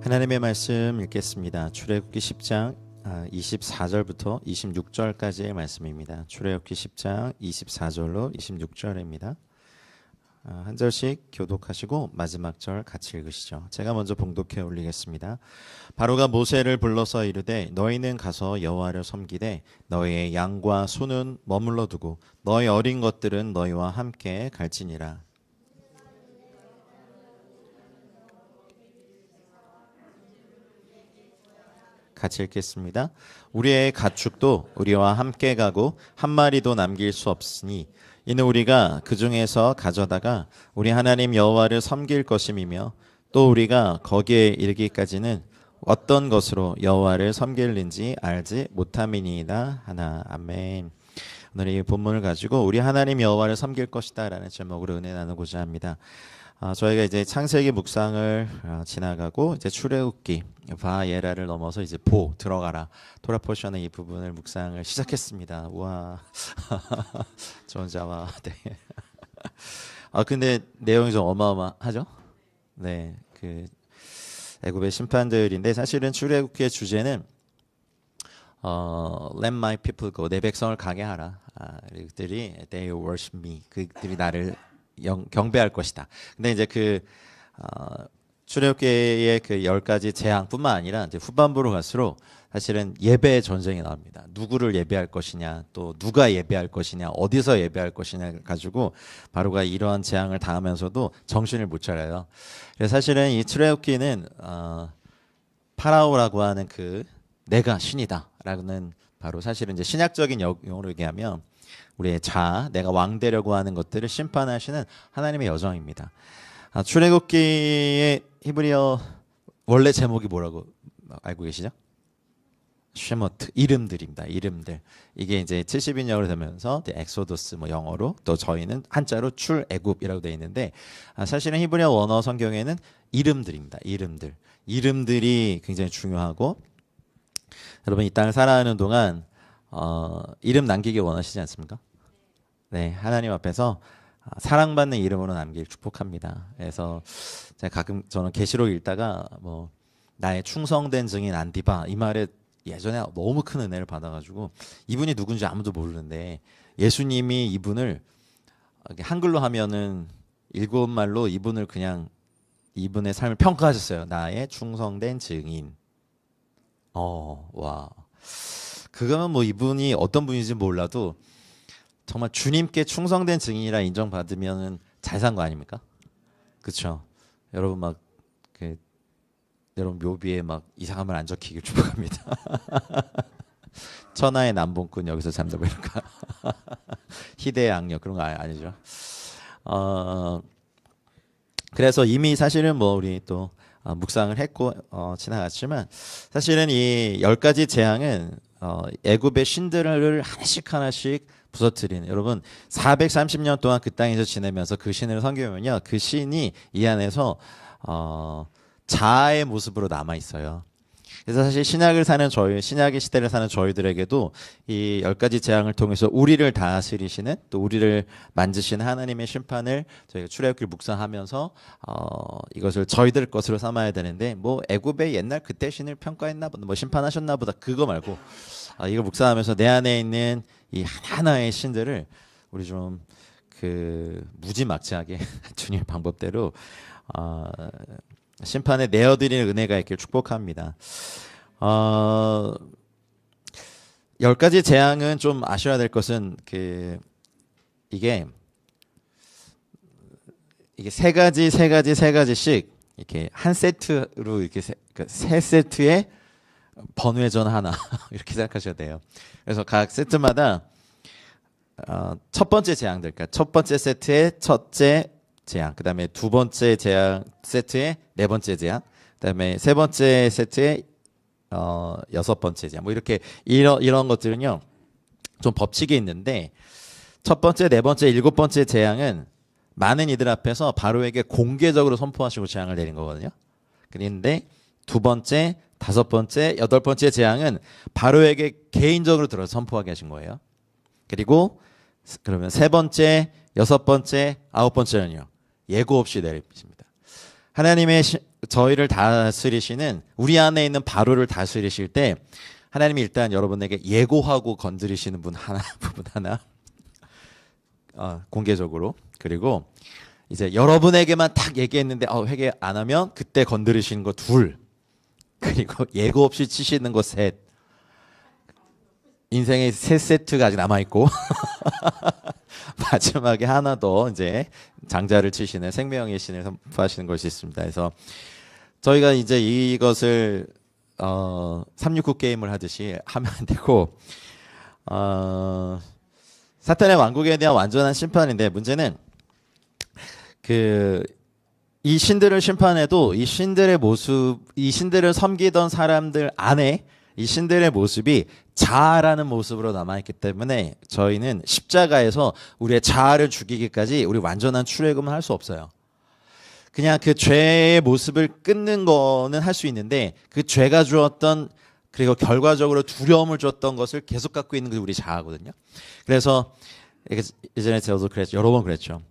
하나님의 말씀 읽겠습니다. 출애굽기 10장 24절부터 26절까지의 말씀입니다. 출애굽기 10장 24절로 26절입니다. 한 절씩 교독하시고 마지막 절 같이 읽으시죠. 제가 먼저 봉독해 올리겠습니다. 바로가 모세를 불러서 이르되 너희는 가서 여호와를 섬기되 너희의 양과 소는 머물러 두고 너희 어린 것들은 너희와 함께 갈지니라. 같이 읽겠습니다. 우리의 가축도 우리와 함께 가고 한 마리도 남길 수 없으니 이는 우리가 그 중에서 가져다가 우리 하나님 여호와를 섬길 것임이며 또 우리가 거기에 이르기까지는 어떤 것으로 여호와를 섬길는지 알지 못함이니이다 하나. 아멘. 오늘 이 본문을 가지고 우리 하나님 여호와를 섬길 것이다 라는 제목으로 은혜 나누고자 합니다. 저희가 이제 창세기 묵상을 지나가고 이제 출애굽기 바예라를 넘어서 이제 보 들어가라 토라 포션의 이 부분을 묵상을 시작했습니다. 우와. 저 혼자와 네. 근데 내용이 좀 어마어마하죠? 네, 그 애굽의 심판들인데 사실은 출애굽기의 주제는 Let my people go, 내 백성을 가게 하라. 그들이 they worship me, 그들이 나를 경배할 것이다. 근데 이제 그 출애굽기의 그 10가지 재앙뿐만 아니라 이제 후반부로 갈수록 사실은 예배 전쟁이 나옵니다. 누구를 예배할 것이냐, 또 누가 예배할 것이냐, 어디서 예배할 것이냐 가지고 바로가 이러한 재앙을 당하면서도 정신을 못 차려요. 그래서 사실은 이 출애굽기는 파라오라고 하는 그 내가 신이다라는 바로 사실은 이제 신약적인 용어로 얘기하면 우리의 내가 왕 되려고 하는 것들을 심판하시는 하나님의 여정입니다. 출애굽기의 히브리어 원래 제목이 뭐라고 알고 계시죠? 쉐모트, 이름들입니다. 이름들. 이게 이제 70인역으로 되면서 엑소더스 영어로, 또 저희는 한자로 출애굽이라고 되어 있는데 사실은 히브리어 원어 성경에는 이름들입니다. 이름들. 이름들이 굉장히 중요하고 여러분 이 땅을 살아가는 동안 이름 남기길 원하시지 않습니까? 네, 하나님 앞에서 사랑받는 이름으로 남길 축복합니다. 그래서 제가 가끔 저는 계시록 읽다가 나의 충성된 증인 안디바 이 말에 예전에 너무 큰 은혜를 받아가지고 이분이 누군지 아무도 모르는데 예수님이 이분을 한글로 하면은 7말로 이분을 그냥 이분의 삶을 평가하셨어요. 나의 충성된 증인. 와. 그거면 이분이 어떤 분인지 몰라도 정말 주님께 충성된 증인이라 인정받으면 잘 산 거 아닙니까? 그렇죠? 여러분 여러분 묘비에 이상한 말 안 적히길 축복합니다. 천하의 남봉꾼 여기서 잠들고 이런가? 희대의 악력 그런 거 아니죠? 그래서 이미 사실은 우리 또 묵상을 했고 지나갔지만 사실은 이 10가지 재앙은 애굽의 신들을 하나씩 부서뜨리는, 여러분 430년 동안 그 땅에서 지내면서 그 신을 섬기면요 그 신이 이 안에서 자아의 모습으로 남아 있어요. 그래서 사실 신약의 시대를 사는 저희들에게도 이 10가지 재앙을 통해서 우리를 다스리시는, 또 우리를 만지시는 하나님의 심판을 저희가 출애굽기를 묵상하면서 이것을 저희들 것으로 삼아야 되는데 애굽의 옛날 그때 신을 평가했나 보다, 심판하셨나 보다, 그거 말고 이걸 묵상하면서 내 안에 있는 이 하나하나의 신들을 우리 좀 무지막지하게 주님의 방법대로 심판에 내어드리는 은혜가 있길 축복합니다. 10가지 재앙은 좀 아셔야 될 것은 이게 세 가지씩 이렇게 한 세트로 이렇게 세 세트의 번외전 하나 이렇게 생각하셔야 돼요. 그래서 각 세트마다 첫 번째 재앙들, 그러니까 첫 번째 세트의 첫째 재앙, 그 다음에 두 번째 재앙 세트의 네 번째 재앙, 그 다음에 세 번째 세트의 여섯 번째 재앙, 이렇게 이런 것들은요 좀 법칙이 있는데 첫 번째, 네 번째, 일곱 번째 재앙은 많은 이들 앞에서 바로에게 공개적으로 선포하시고 재앙을 내린 거거든요. 그런데 두 번째, 다섯 번째, 여덟 번째 재앙은 바로에게 개인적으로 들어서 선포하게 하신 거예요. 그리고 그러면 세 번째, 여섯 번째, 아홉 번째는요 예고 없이 내리십니다. 하나님의 저희를 다스리시는 우리 안에 있는 바로를 다스리실 때 하나님이 일단 여러분에게 예고하고 건드리시는 부분 하나 공개적으로, 그리고 이제 여러분에게만 딱 얘기했는데 회개 안 하면 그때 건드리시는 거 둘, 그리고 예고 없이 치시는 거 셋. 인생의 세 세트가 아직 남아 있고 마지막에 하나 더 이제 장자를 치시는 생명의 신을 선포하시는 것이 있습니다. 그래서 저희가 이제 이것을 369 게임을 하듯이 하면 안 되고 사탄의 왕국에 대한 완전한 심판인데, 문제는 이 신들을 심판해도 이 신들의 모습, 이 신들을 섬기던 사람들 안에 이 신들의 모습이 자아라는 모습으로 남아있기 때문에 저희는 십자가에서 우리의 자아를 죽이기까지 우리 완전한 출애굽은 할 수 없어요. 그냥 그 죄의 모습을 끊는 거는 할 수 있는데, 그 죄가 주었던, 그리고 결과적으로 두려움을 줬던 것을 계속 갖고 있는 게 우리 자아거든요. 그래서 예전에 저도 그랬죠. 여러 번 그랬죠.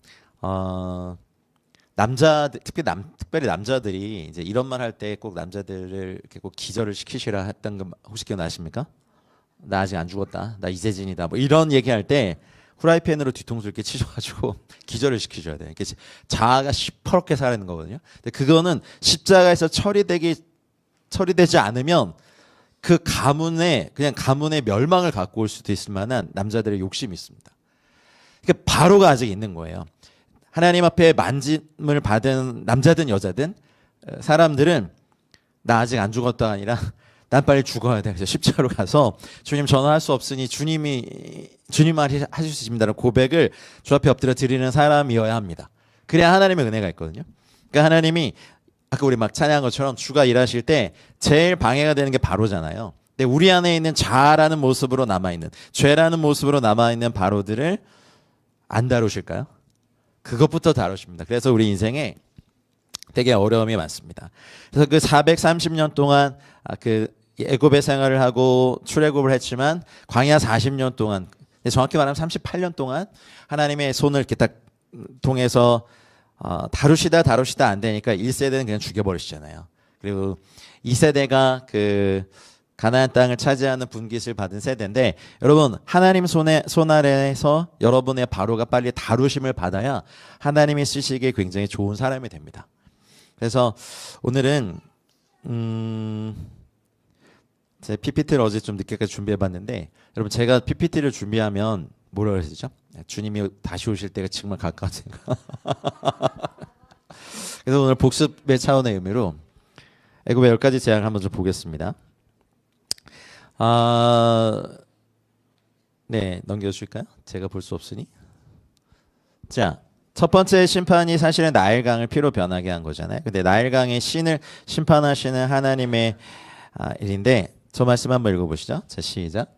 남자들, 특별히 남자들이 이제 이런 말 할 때 꼭 남자들을 이렇게 꼭 기절을 시키시라 했던 거 혹시 기억나십니까? 나 아직 안 죽었다. 나 이재진이다. 뭐 이런 얘기할 때 후라이팬으로 뒤통수 이렇게 치셔가지고 기절을 시키셔야 돼요. 이렇게 자아가 시퍼렇게 살아있는 거거든요. 근데 그거는 십자가에서 처리되지 않으면 그 가문의 멸망을 갖고 올 수도 있을 만한 남자들의 욕심이 있습니다. 그러니까 바로가 아직 있는 거예요. 하나님 앞에 만짐을 받은 남자든 여자든 사람들은 나 아직 안 죽었다가 아니라 난 빨리 죽어야 돼. 그래서 십자가로 가서 주님 저는 할 수 없으니 주님 말이 하실 수 있습니다라는 고백을 주 앞에 엎드려 드리는 사람이어야 합니다. 그래야 하나님의 은혜가 있거든요. 그러니까 하나님이 아까 우리 막 찬양한 것처럼 주가 일하실 때 제일 방해가 되는 게 바로잖아요. 근데 우리 안에 있는 자아라는 모습으로 남아있는, 죄라는 모습으로 남아있는 바로들을 안 다루실까요? 그것부터 다루십니다. 그래서 우리 인생에 되게 어려움이 많습니다. 그래서 그 430년 동안 애굽의 생활을 하고 출애굽을 했지만 광야 40년 동안, 정확히 말하면 38년 동안 하나님의 손을 이렇게 딱 통해서 다루시다 안 되니까 1세대는 그냥 죽여버리시잖아요. 그리고 2세대가 가나안 땅을 차지하는 분깃을 받은 세대인데, 여러분 하나님 손 아래에서 여러분의 바로가 빨리 다루심을 받아야 하나님이 쓰시기에 굉장히 좋은 사람이 됩니다. 그래서 오늘은 제 PPT를 어제 좀 늦게까지 준비해봤는데, 여러분 제가 PPT를 준비하면 뭐라 그래야 되죠? 주님이 다시 오실 때가 정말 가까워지니까 그래서 오늘 복습의 차원의 의미로 애굽의 10가지 재앙을 한번 좀 보겠습니다. 네, 넘겨주실까요? 제가 볼 수 없으니. 자, 첫 번째 심판이 사실은 나일강을 피로 변하게 한 거잖아요. 근데 나일강의 신을 심판하시는 하나님의 일인데, 저 말씀 한번 읽어보시죠. 자, 시작.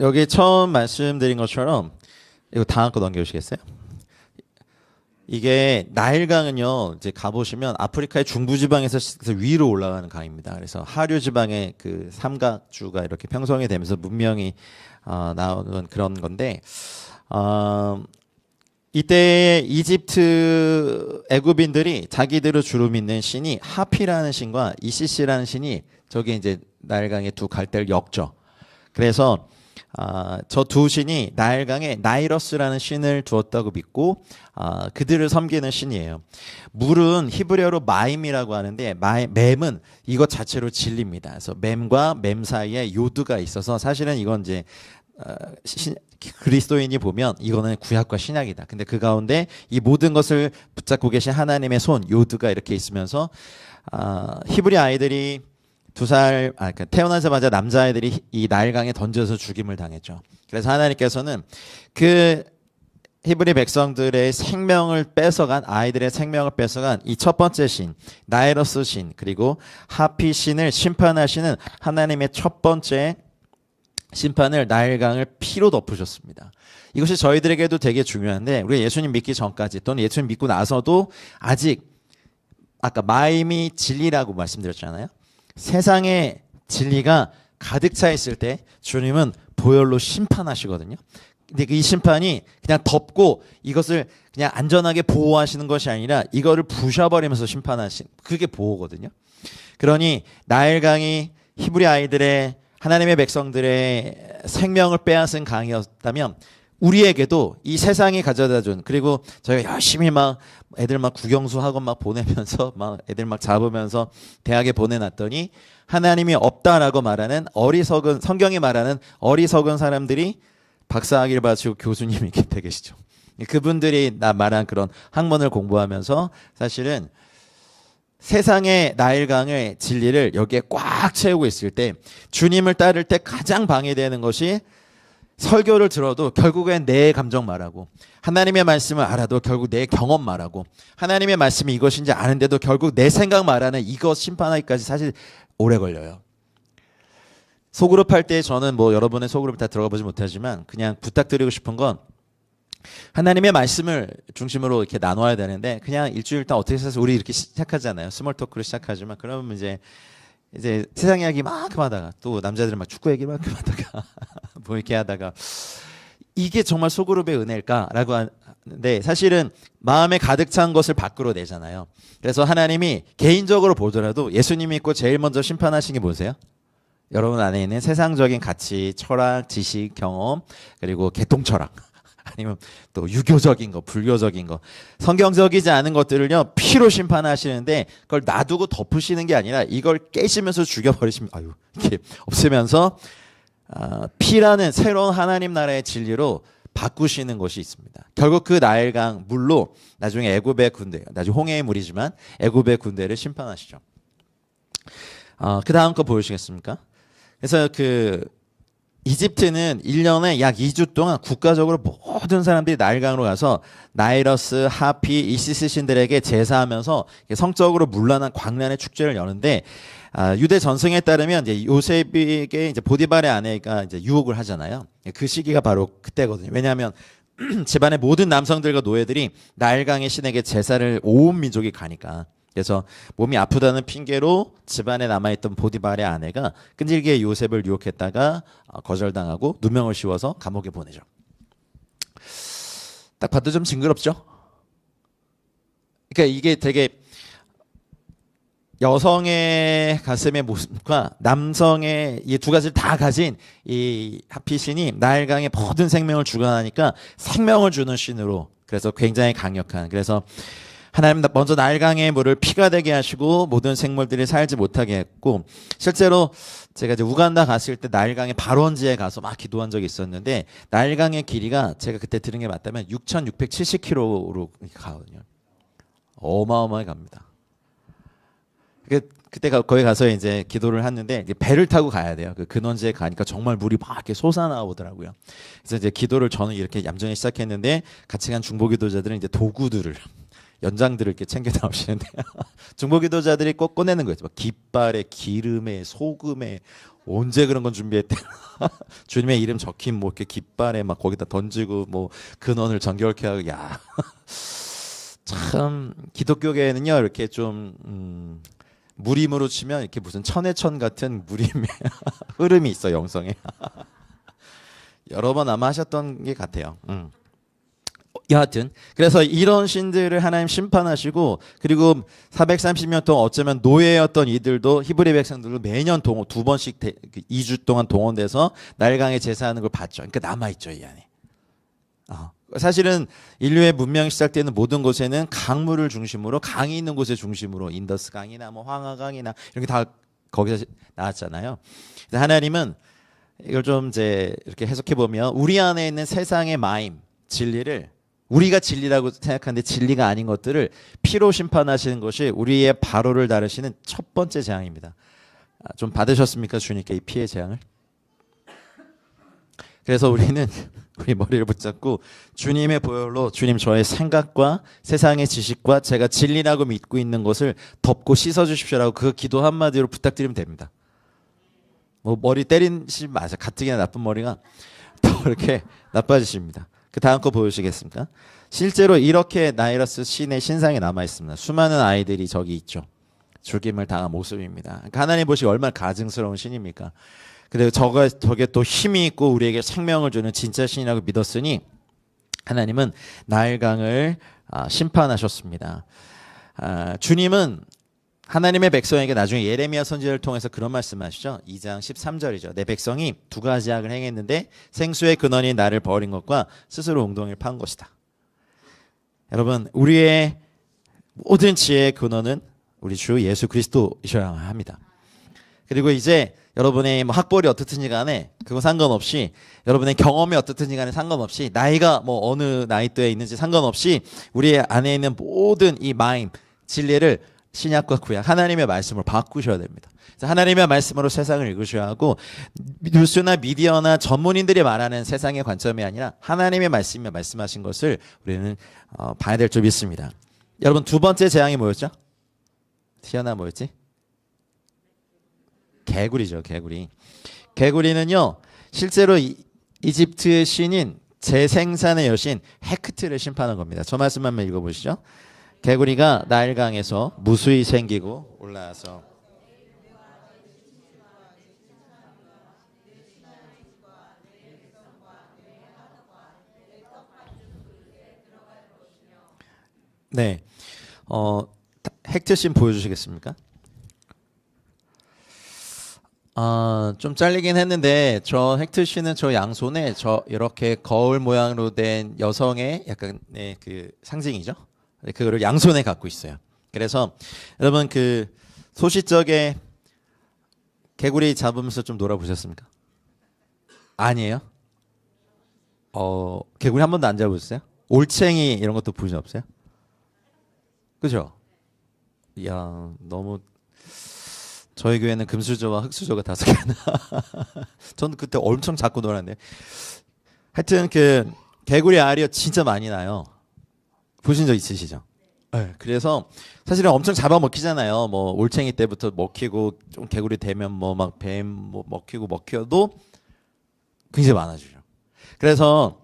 여기 처음 말씀드린 것처럼 이거 다음 거 넘겨주시겠어요? 이게 나일강은요, 이제 가보시면 아프리카의 중부지방에서 위로 올라가는 강입니다. 그래서 하류지방의 그 삼각주가 이렇게 형성이 되면서 문명이 나오는 그런 건데, 이때 이집트 애굽인들이 자기들을 주로 믿는 신이 하피라는 신과 이시시라는 신이 저기 이제 나일강의 두 갈대를 엮죠. 그래서 저 두 신이 나일강에 나이러스라는 신을 두었다고 믿고 그들을 섬기는 신이에요. 물은 히브리어로 마임이라고 하는데 맴은 이것 자체로 진리입니다. 그래서 맴과 맴 사이에 요드가 있어서 사실은 이건 이제 그리스도인이 보면 이거는 구약과 신약이다. 근데 그 가운데 이 모든 것을 붙잡고 계신 하나님의 손 요드가 이렇게 있으면서 히브리 아이들이 그러니까 태어나자마자 남자아이들이 이 나일강에 던져서 죽임을 당했죠. 그래서 하나님께서는 그 히브리 백성들의 생명을 뺏어간, 아이들의 생명을 뺏어간 이 첫 번째 신, 나이러스 신, 그리고 하피 신을 심판하시는 하나님의 첫 번째 심판을 나일강을 피로 덮으셨습니다. 이것이 저희들에게도 되게 중요한데, 우리가 예수님 믿기 전까지 또는 예수님 믿고 나서도 아직 아까 마임이 진리라고 말씀드렸잖아요. 세상에 진리가 가득 차 있을 때 주님은 보혈로 심판하시거든요. 근데 이 심판이 그냥 덮고 이것을 그냥 안전하게 보호하시는 것이 아니라 이거를 부셔버리면서 심판하신, 그게 보호거든요. 그러니 나일강이 히브리 아이들의, 하나님의 백성들의 생명을 빼앗은 강이었다면 우리에게도 이 세상이 가져다준, 그리고 저희가 열심히 막 애들 막 국영수학원 막 보내면서 막 애들 막 잡으면서 대학에 보내놨더니 하나님이 없다라고 말하는 어리석은, 성경이 말하는 어리석은 사람들이 박사학위를 받으시고 교수님이 곁에 계시죠. 그분들이 나 말한 그런 학문을 공부하면서 사실은 세상의 나일강의 진리를 여기에 꽉 채우고 있을 때 주님을 따를 때 가장 방해되는 것이, 설교를 들어도 결국엔 내 감정 말하고, 하나님의 말씀을 알아도 결국 내 경험 말하고, 하나님의 말씀이 이것인지 아는데도 결국 내 생각 말하는, 이것 심판하기까지 사실 오래 걸려요. 소그룹 할 때 저는 뭐 여러분의 소그룹 다 들어가 보지 못하지만 그냥 부탁드리고 싶은 건, 하나님의 말씀을 중심으로 이렇게 나눠야 되는데 그냥 일주일 동안 어떻게 해서 우리 이렇게 시작하잖아요. 스몰 토크를 시작하지만 그러면 이제 세상 이야기 만큼 하다가 또 남자들은 막 축구 얘기 만큼 하다가 뭐 이렇게 하다가 이게 정말 소그룹의 은혜일까라고 하는데, 사실은 마음에 가득 찬 것을 밖으로 내잖아요. 그래서 하나님이 개인적으로 보더라도 예수님 믿고 제일 먼저 심판하신 게 뭐세요? 여러분 안에 있는 세상적인 가치, 철학, 지식, 경험, 그리고 개통철학, 아니면 또 유교적인 거, 불교적인 거, 성경적이지 않은 것들을요 피로 심판하시는데, 그걸 놔두고 덮으시는 게 아니라 이걸 깨시면서 죽여버리시면, 아유, 이렇게 없애면서 피라는 새로운 하나님 나라의 진리로 바꾸시는 것이 있습니다. 결국 그 나일강 물로 나중에 애굽의 군대, 나중에 홍해의 물이지만 애굽의 군대를 심판하시죠. 그 다음 거 보여주시겠습니까? 그래서 그 이집트는 1년에 약 2주 동안 국가적으로 모든 사람들이 나일강으로 가서 나이러스, 하피, 이시스 신들에게 제사하면서 성적으로 문란한 광란의 축제를 여는데, 유대 전승에 따르면 이제 요셉에게 이제 보디발의 아내가 이제 유혹을 하잖아요. 그 시기가 바로 그때거든요. 왜냐하면 집안의 모든 남성들과 노예들이 나일강의 신에게 제사를 온 민족이 가니까. 그래서 몸이 아프다는 핑계로 집안에 남아있던 보디발의 아내가 끈질기게 요셉을 유혹했다가 거절당하고 누명을 씌워서 감옥에 보내죠. 딱 봐도 좀 징그럽죠? 그러니까 이게 되게 여성의 가슴의 모습과 남성의 이 두 가지를 다 가진 이 하피신이 나일강의 모든 생명을 주관하니까 생명을 주는 신으로, 그래서 굉장히 강력한, 그래서 하나님 먼저 나일강의 물을 피가 되게 하시고 모든 생물들이 살지 못하게 했고, 실제로 제가 이제 우간다 갔을 때 나일강의 발원지에 가서 막 기도한 적이 있었는데, 나일강의 길이가 제가 그때 들은 게 맞다면 6,670km로 가거든요. 어마어마하게 갑니다. 그때 거기 가서 이제 기도를 했는데, 배를 타고 가야 돼요. 그 근원지에 가니까 정말 물이 막 이렇게 솟아나오더라고요. 그래서 이제 기도를 저는 이렇게 얌전히 시작했는데, 같이 간 중보기도자들은 이제 도구들을, 연장들을 이렇게 챙겨 나오시는데 중보기도자들이 꼭 꺼내는 거예요. 막 깃발에, 기름에, 소금에, 언제 그런 건 준비했대. 주님의 이름 적힌 뭐 이렇게 깃발에 막 거기다 던지고 뭐 근원을 정결케 하고, 야. 참 기독교계에는요 이렇게 좀 무림으로 치면 이렇게 무슨 천해천 같은 무림의 흐름이 있어, 영성에. 여러 번 아마 하셨던 게 같아요. 여하튼 그래서 이런 신들을 하나님 심판하시고, 그리고 430년 동안 어쩌면 노예였던 이들도, 히브리 백성들도 매년 동원, 2번씩 2주 동안 동원돼서 나일강에 제사하는 걸 봤죠. 그러니까 남아있죠, 이 안에. 사실은 인류의 문명이 시작되는 모든 곳에는 강물을 중심으로, 강이 있는 곳을 중심으로, 인더스 강이나 뭐 황하강이나 이렇게 다 거기서 나왔잖아요. 하나님은 이걸 좀 이제 이렇게 해석해 보면, 우리 안에 있는 세상의 마임, 진리를, 우리가 진리라고 생각하는데 진리가 아닌 것들을 피로 심판하시는 것이 우리의 바로를 다루시는 첫 번째 재앙입니다. 좀 받으셨습니까, 주님께 이 피의 재앙을? 그래서 우리는 우리 머리를 붙잡고 주님의 보혈로, 주님 저의 생각과 세상의 지식과 제가 진리라고 믿고 있는 것을 덮고 씻어주십시오라고 그 기도 한마디로 부탁드리면 됩니다. 뭐 머리 때리지 마세요. 가뜩이나 나쁜 머리가 더 이렇게 나빠지십니다. 그 다음 거 보여주시겠습니까? 실제로 이렇게 나이러스 신의 신상이 남아 있습니다. 수많은 아이들이 저기 있죠. 죽임을 당한 모습입니다. 그러니까 하나님 보시기 얼마나 가증스러운 신입니까? 근데 저게 또 힘이 있고 우리에게 생명을 주는 진짜 신이라고 믿었으니 하나님은 나일강을 심판하셨습니다. 주님은 하나님의 백성에게 나중에 예레미야 선지자를 통해서 그런 말씀하시죠. 2장 13절이죠. 내 백성이 두 가지 악을 행했는데 생수의 근원이 나를 버린 것과 스스로 웅덩이를 판 것이다. 여러분, 우리의 모든 지혜의 근원은 우리 주 예수 그리스도이셔야 합니다. 그리고 이제 여러분의 뭐 학벌이 어떻든지 간에 그거 상관없이, 여러분의 경험이 어떻든지 간에 상관없이, 나이가 뭐 어느 나이대에 있는지 상관없이 우리 안에 있는 모든 이 마임, 진리를 신약과 구약 하나님의 말씀으로 바꾸셔야 됩니다. 하나님의 말씀으로 세상을 읽으셔야 하고, 뉴스나 미디어나 전문인들이 말하는 세상의 관점이 아니라 하나님의 말씀이 말씀하신 것을 우리는 봐야 될 줄 믿습니다. 여러분, 두 번째 재앙이 뭐였죠? 티아나 뭐였지? 개구리죠. 개구리. 개구리는요, 실제로 이집트 신인 재생산의 여신 헤크트를 심판한 겁니다. 저 말씀 한번 읽어보시죠. 개구리가 나일강에서 무수히 생기고 올라와서 네, 헥트씬 보여주시겠습니까? 좀 잘리긴 했는데 저 헥트씬은 저 양손에 저 이렇게 거울 모양으로 된 여성의 약간의 그 상징이죠. 그거를 양손에 갖고 있어요. 그래서 여러분 그 소시적에 개구리 잡으면서 좀 놀아보셨습니까? 아니에요? 개구리 한 번도 안 잡으셨어요? 올챙이 이런 것도 보신 적 없어요? 그죠? 이야, 너무 저희 교회는 금수저와 흙수저가 5개나. 저는 그때 엄청 잡고 놀았는데. 하여튼 그 개구리 알이 진짜 많이 나요. 보신 적 있으시죠? 네. 그래서 사실은 엄청 잡아먹히잖아요. 뭐 올챙이 때부터 먹히고 좀 개구리 되면 뭐 막 뱀 뭐 먹혀도 굉장히 많아지죠. 그래서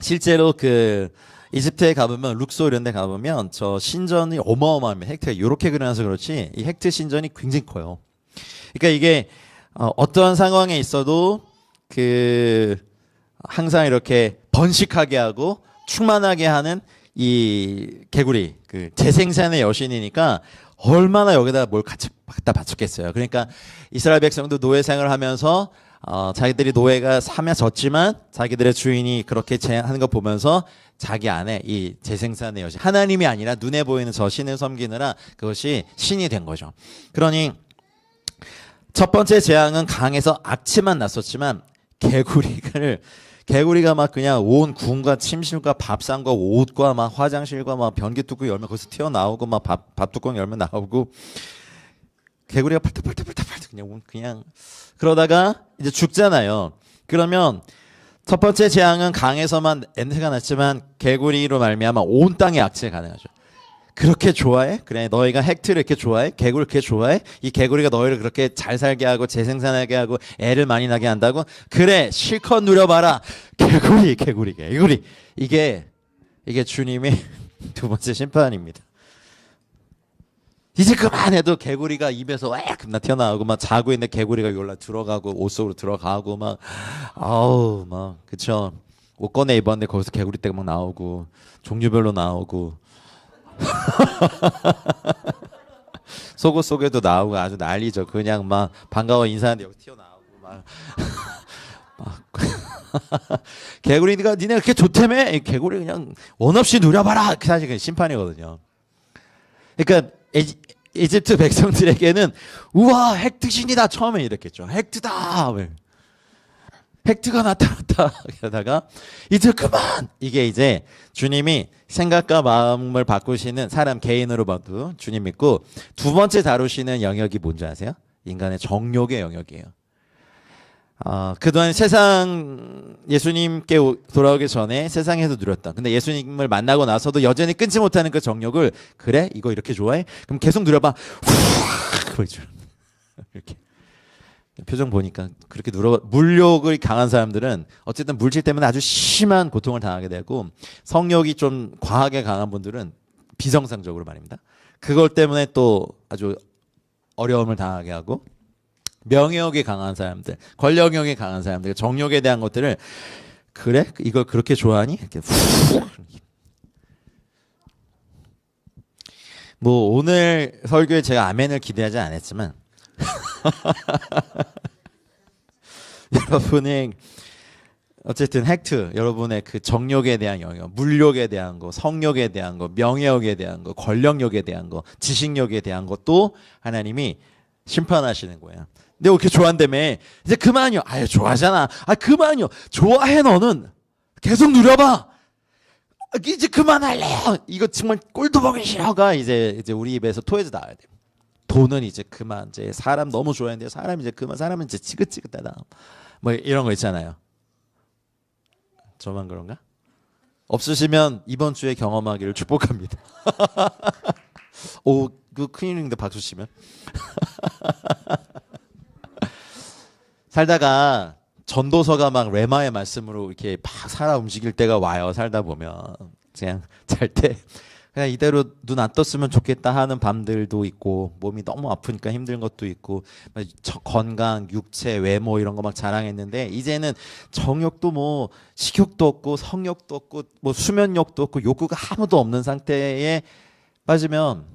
실제로 그 이집트에 가보면 룩소 이런 데 가보면 저 신전이 어마어마합니다. 헥트가 이렇게 그려놔서 그렇지 이 헥트 신전이 굉장히 커요. 그러니까 이게 어떠한 상황에 있어도 그 항상 이렇게 번식하게 하고 충만하게 하는 이 개구리 그 재생산의 여신이니까 얼마나 여기다 뭘 갖다 바쳤겠어요. 그러니까 이스라엘 백성도 노예 생활을 하면서 자기들이 노예가 사며졌지만 자기들의 주인이 그렇게 하는 거 보면서 자기 안에 이 재생산의 여신, 하나님이 아니라 눈에 보이는 저 신을 섬기느라 그것이 신이 된 거죠. 그러니 첫 번째 재앙은 강에서 악취만 났었지만 개구리가 막 그냥 온 궁과 침실과 밥상과 옷과 막 화장실과 막 변기 뚜껑 열면 거기서 튀어나오고 막 밥 뚜껑 열면 나오고 개구리가 팔딱팔딱팔딱 그냥 그러다가 이제 죽잖아요. 그러면 첫 번째 재앙은 강에서만 냄새가 났지만 개구리로 말미암아 온 땅에 악취가 가능하죠. 그렇게 좋아해? 그래, 너희가 헥트를 이렇게 좋아해? 개구리 그렇게 좋아해? 이 개구리가 너희를 그렇게 잘 살게 하고 재생산하게 하고 애를 많이 나게 한다고? 그래, 실컷 누려봐라. 개구리. 이게 주님의 두 번째 심판입니다. 이제 그만해도 개구리가 입에서 나 튀어나오고 막 자고 있는 개구리가 올라 들어가고 옷 속으로 들어가고 막 아우 막 그쵸. 옷 꺼내 입었는데 거기서 개구리 떼가 막 나오고 종류별로 나오고 속옷 속에도 나오고 아주 난리죠. 그냥 막 반가워 인사하는데 여기 튀어나오고 막 개구리가 니네 그렇게 좋다며? 개구리 그냥 원 없이 누려봐라. 그 사실 그 심판이거든요. 그러니까 이집트 백성들에게는 우와 헥트 신이다 처음에 이랬겠죠. 헥트다. 헥트가 나타났다. 그러다가 이제 그만. 이게 이제 주님이 생각과 마음을 바꾸시는 사람 개인으로 봐도 주님 믿고 두 번째 다루시는 영역이 뭔지 아세요? 인간의 정욕의 영역이에요. 그동안 세상 예수님께 돌아오기 전에 세상에서 누렸다. 근데 예수님을 만나고 나서도 여전히 끊지 못하는 그 정욕을 그래? 이거 이렇게 좋아해? 그럼 계속 누려봐. 그렇죠. 이렇게 표정 보니까 그렇게 물욕이 강한 사람들은 어쨌든 물질 때문에 아주 심한 고통을 당하게 되고 성욕이 좀 과하게 강한 분들은 비정상적으로 말입니다. 그것 때문에 또 아주 어려움을 당하게 하고 명예욕이 강한 사람들, 권력욕이 강한 사람들, 정욕에 대한 것들을 그래? 이걸 그렇게 좋아하니? 이렇게 뭐 오늘 설교에 제가 아멘을 기대하지 않았지만 여러분의 어쨌든 헥트 여러분의 그 정욕에 대한 영역, 물욕에 대한 거, 성욕에 대한 거, 명예욕에 대한 거, 권력욕에 대한 거, 지식욕에 대한 것도 하나님이 심판하시는 거예요. 근데 왜 이렇게 좋아한다며? 이제 그만요. 아유 좋아하잖아. 아 그만요. 좋아해 너는. 계속 누려봐. 이제 그만할래요. 이거 정말 꼴도 보기 싫어가 이제 우리 입에서 토해져 나와야 돼. 돈은 이제 그만. 이제 사람 너무 좋아했는데 사람 이제 그만. 사람은 이제 지긋지긋하다. 뭐 이런 거 있잖아요. 저만 그런가? 없으시면 이번 주에 경험하기를 축복합니다. 오, 그 큰일인데 박수 치면. 살다가 전도서가 막 레마의 말씀으로 이렇게 막 살아 움직일 때가 와요. 살다 보면 그냥 잘 때 그냥 이대로 눈 안 떴으면 좋겠다 하는 밤들도 있고 몸이 너무 아프니까 힘든 것도 있고 건강, 육체, 외모 이런 거 막 자랑했는데 이제는 정욕도 뭐 식욕도 없고 성욕도 없고 뭐 수면욕도 없고 욕구가 아무도 없는 상태에 빠지면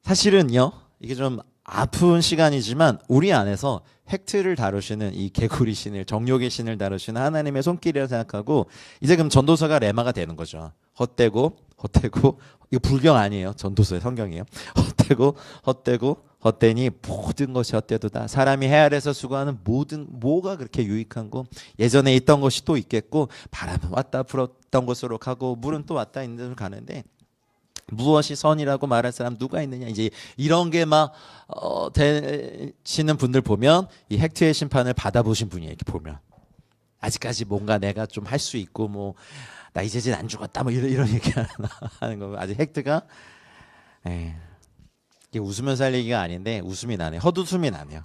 사실은요 이게 좀 아픈 시간이지만 우리 안에서 헥트를 다루시는 이 개구리 신을 정욕의 신을 다루시는 하나님의 손길이라 생각하고 이제 그럼 전도서가 레마가 되는 거죠. 헛되고 이거 불경 아니에요. 전도서의 성경이에요. 헛되니 모든 것이 헛되도다. 사람이 해 아래서 수고하는 모든 뭐가 그렇게 유익한 거 예전에 있던 것이 또 있겠고 바람은 왔다 불었던 곳으로 가고 물은 또 왔다 있는 데로 가는데 무엇이 선이라고 말할 사람 누가 있느냐 이제 이런 게 막 되시는 분들 보면 이 헥트의 심판을 받아보신 분이에요. 이렇게 보면 아직까지 뭔가 내가 좀 할 수 있고 뭐 나 이제는 안 죽었다 뭐 이런 얘기 하는 거 아직 헥트가 이게 웃으면 살리기가 아닌데 웃음이 나네 헛웃음이 나네요.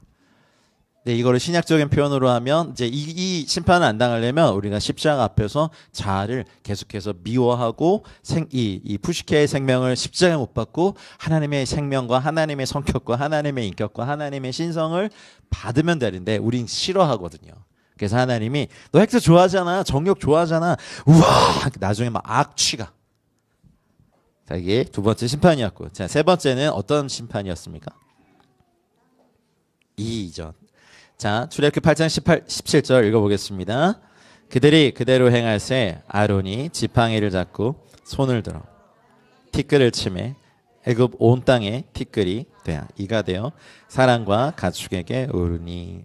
근데 이거를 신약적인 표현으로 하면 이제 이 심판을 안 당하려면 우리가 십자가 앞에서 자아를 계속해서 미워하고 이 푸시케의 생명을 십자가에 못 받고 하나님의 생명과 하나님의 성격과 하나님의 인격과 하나님의 신성을 받으면 되는데 우린 싫어하거든요. 그래서 하나님이 너 헥트 좋아하잖아. 정욕 좋아하잖아. 우와 나중에 막 악취가. 자 이게 두 번째 심판이었고 자 세 번째는 어떤 심판이었습니까? 이전. 자 출애굽기 8장 17절 읽어보겠습니다. 그들이 그대로 행할새 아론이 지팡이를 잡고 손을 들어 티끌을 치매 애굽 온 땅에 티끌이 되어 이가 되어 사람과 가축에게 오르니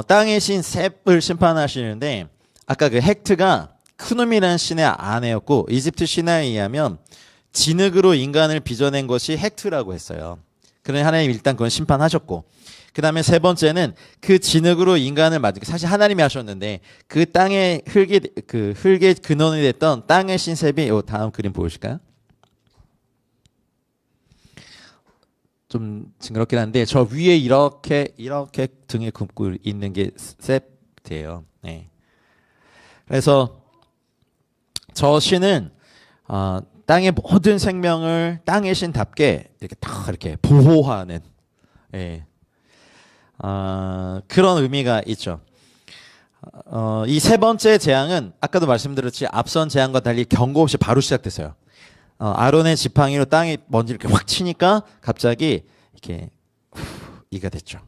땅의 신 셋을 심판하시는데 아까 그 헥트가 크눔이라는 신의 아내였고 이집트 신화에 의하면 진흙으로 인간을 빚어낸 것이 헥트라고 했어요. 그러니 하나님 일단 그건 심판하셨고 그 다음에 세 번째는 그 진흙으로 인간을 만든 사실 하나님이 하셨는데 그 땅의 흙의 근원이 됐던 땅의 신 셋이 다음 그림 보여주실까요? 좀 징그럽긴 한데 저 위에 이렇게 등에 굽고 있는 게 셋이에요. 네. 그래서 저 신은 땅의 모든 생명을 땅의 신답게 이렇게 딱 이렇게 보호하는 그런 의미가 있죠. 이 세 번째 재앙은 아까도 말씀드렸지 앞선 재앙과 달리 경고 없이 바로 시작됐어요. 아론의 지팡이로 땅에 먼지를 이렇게 확 치니까 갑자기 이렇게 이가 됐죠.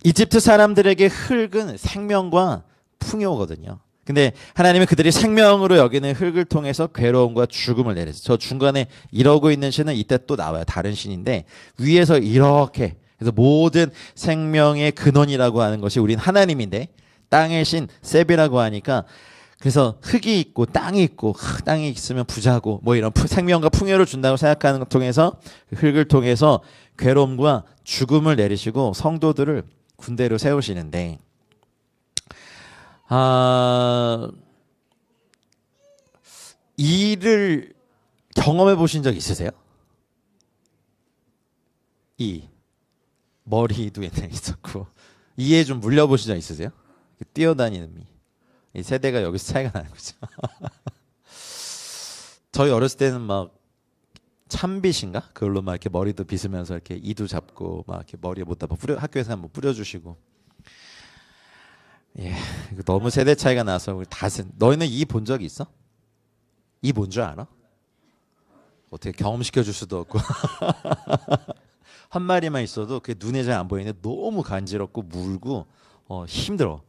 이집트 사람들에게 흙은 생명과 풍요거든요. 근데 하나님은 그들이 생명으로 여기는 흙을 통해서 괴로움과 죽음을 내렸어요. 저 중간에 이러고 있는 신은 이때 또 나와요. 다른 신인데 위에서 이렇게 그래서 모든 생명의 근원이라고 하는 것이 우린 하나님인데 땅의 신 셉이라고 하니까 그래서 흙이 있고 땅이 있고 땅이 있으면 부자고 뭐 이런 생명과 풍요를 준다고 생각하는 것 통해서 흙을 통해서 괴로움과 죽음을 내리시고 성도들을 군대로 세우시는데 이를 경험해 보신 적 있으세요? 이 머리도 옛날에 있었고 이에 좀 물려보신 적 있으세요? 뛰어다니는 미. 이 세대가 여기서 차이가 나는 거죠. 저희 어렸을 때는 막 참빗인가? 그걸로 막 이렇게 머리도 빗으면서 이렇게 이도 잡고 막 이렇게 머리에 못다 뿌려 학교에서 한번 뿌려주시고. 예, 이거 너무 세대 차이가 나서 우리 너희는 이 본 적이 있어? 이 뭔 줄 알아? 어떻게 경험시켜 줄 수도 없고 한 마리만 있어도 그게 눈에 잘 안 보이는데 너무 간지럽고 물고 힘들어.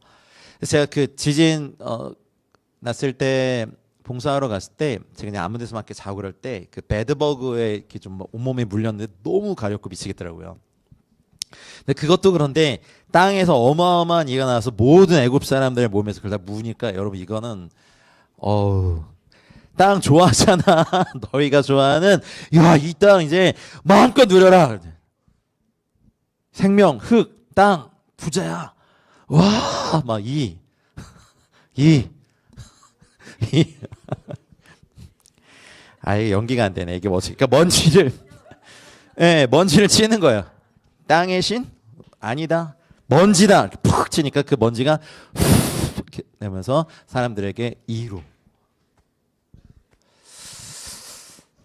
그래서 제가 그 지진 났을 때 봉사하러 갔을 때 제가 그냥 아무 데서 막 이렇게 자고 그럴 때 그 배드버그에 이렇게 좀 온몸에 물렸는데 너무 가렵고 미치겠더라고요. 근데 그것도 그런데 땅에서 어마어마한 이가 나와서 모든 애굽 사람들의 몸에서 그걸 다 무니까 여러분 이거는 땅 좋아하잖아. 너희가 좋아하는 야, 이 땅 이제 마음껏 누려라. 생명, 흙, 땅, 부자야. 와, 막 이. 아예 연기가 안 되네. 이게 뭐지? 그러니까 먼지를 치는 거예요. 땅의 신? 아니다. 먼지다. 이렇게 푹 치니까 그 먼지가 훅 이렇게 내면서 사람들에게 이로.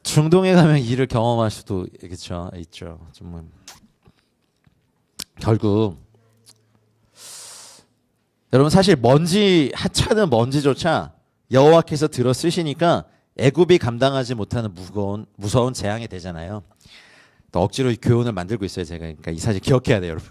중동에 가면 이를 경험할 수도 있죠. 정말 결국 여러분 사실 하찮은 먼지조차 여호와께서 들어 쓰시니까 애굽이 감당하지 못하는 무서운 재앙이 되잖아요. 또 억지로 이 교훈을 만들고 있어요 제가. 그러니까 이 사실 기억해야 돼요 여러분.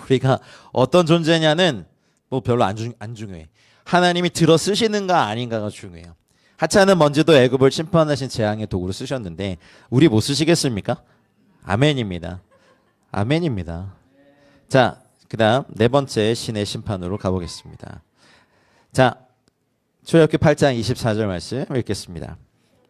우리가 어떤 존재냐는 뭐 별로 안 중요해. 하나님이 들어 쓰시는가 아닌가가 중요해요. 하찮은 먼지도 애굽을 심판하신 재앙의 도구로 쓰셨는데 우리 못 쓰시겠습니까? 아멘입니다. 아멘입니다. 자, 그다음 네 번째 신의 심판으로 가보겠습니다. 자, 출애굽기 8장 24절 말씀 읽겠습니다.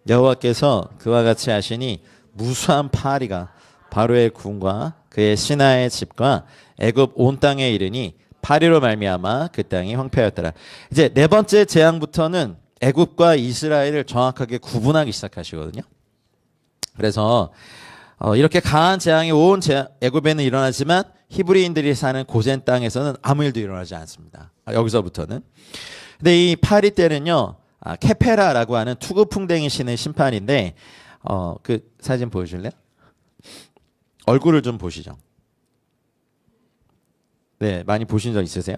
여호와께서 그와 같이 하시니 무수한 파리가 바로의 궁과 그의 신하의 집과 애굽 온 땅에 이르니 파리로 말미암아 그 땅이 황폐하였더라. 이제 네 번째 재앙부터는 애굽과 이스라엘을 정확하게 구분하기 시작하시거든요. 그래서 이렇게 강한 재앙이 온 애굽에는 일어나지만 히브리인들이 사는 고센 땅에서는 아무 일도 일어나지 않습니다. 여기서부터는. 근데 이 파리 때는요, 케페라라고 하는 투구풍뎅이 신의 심판인데, 그 사진 보여줄래요? 얼굴을 좀 보시죠. 네, 많이 보신 적 있으세요?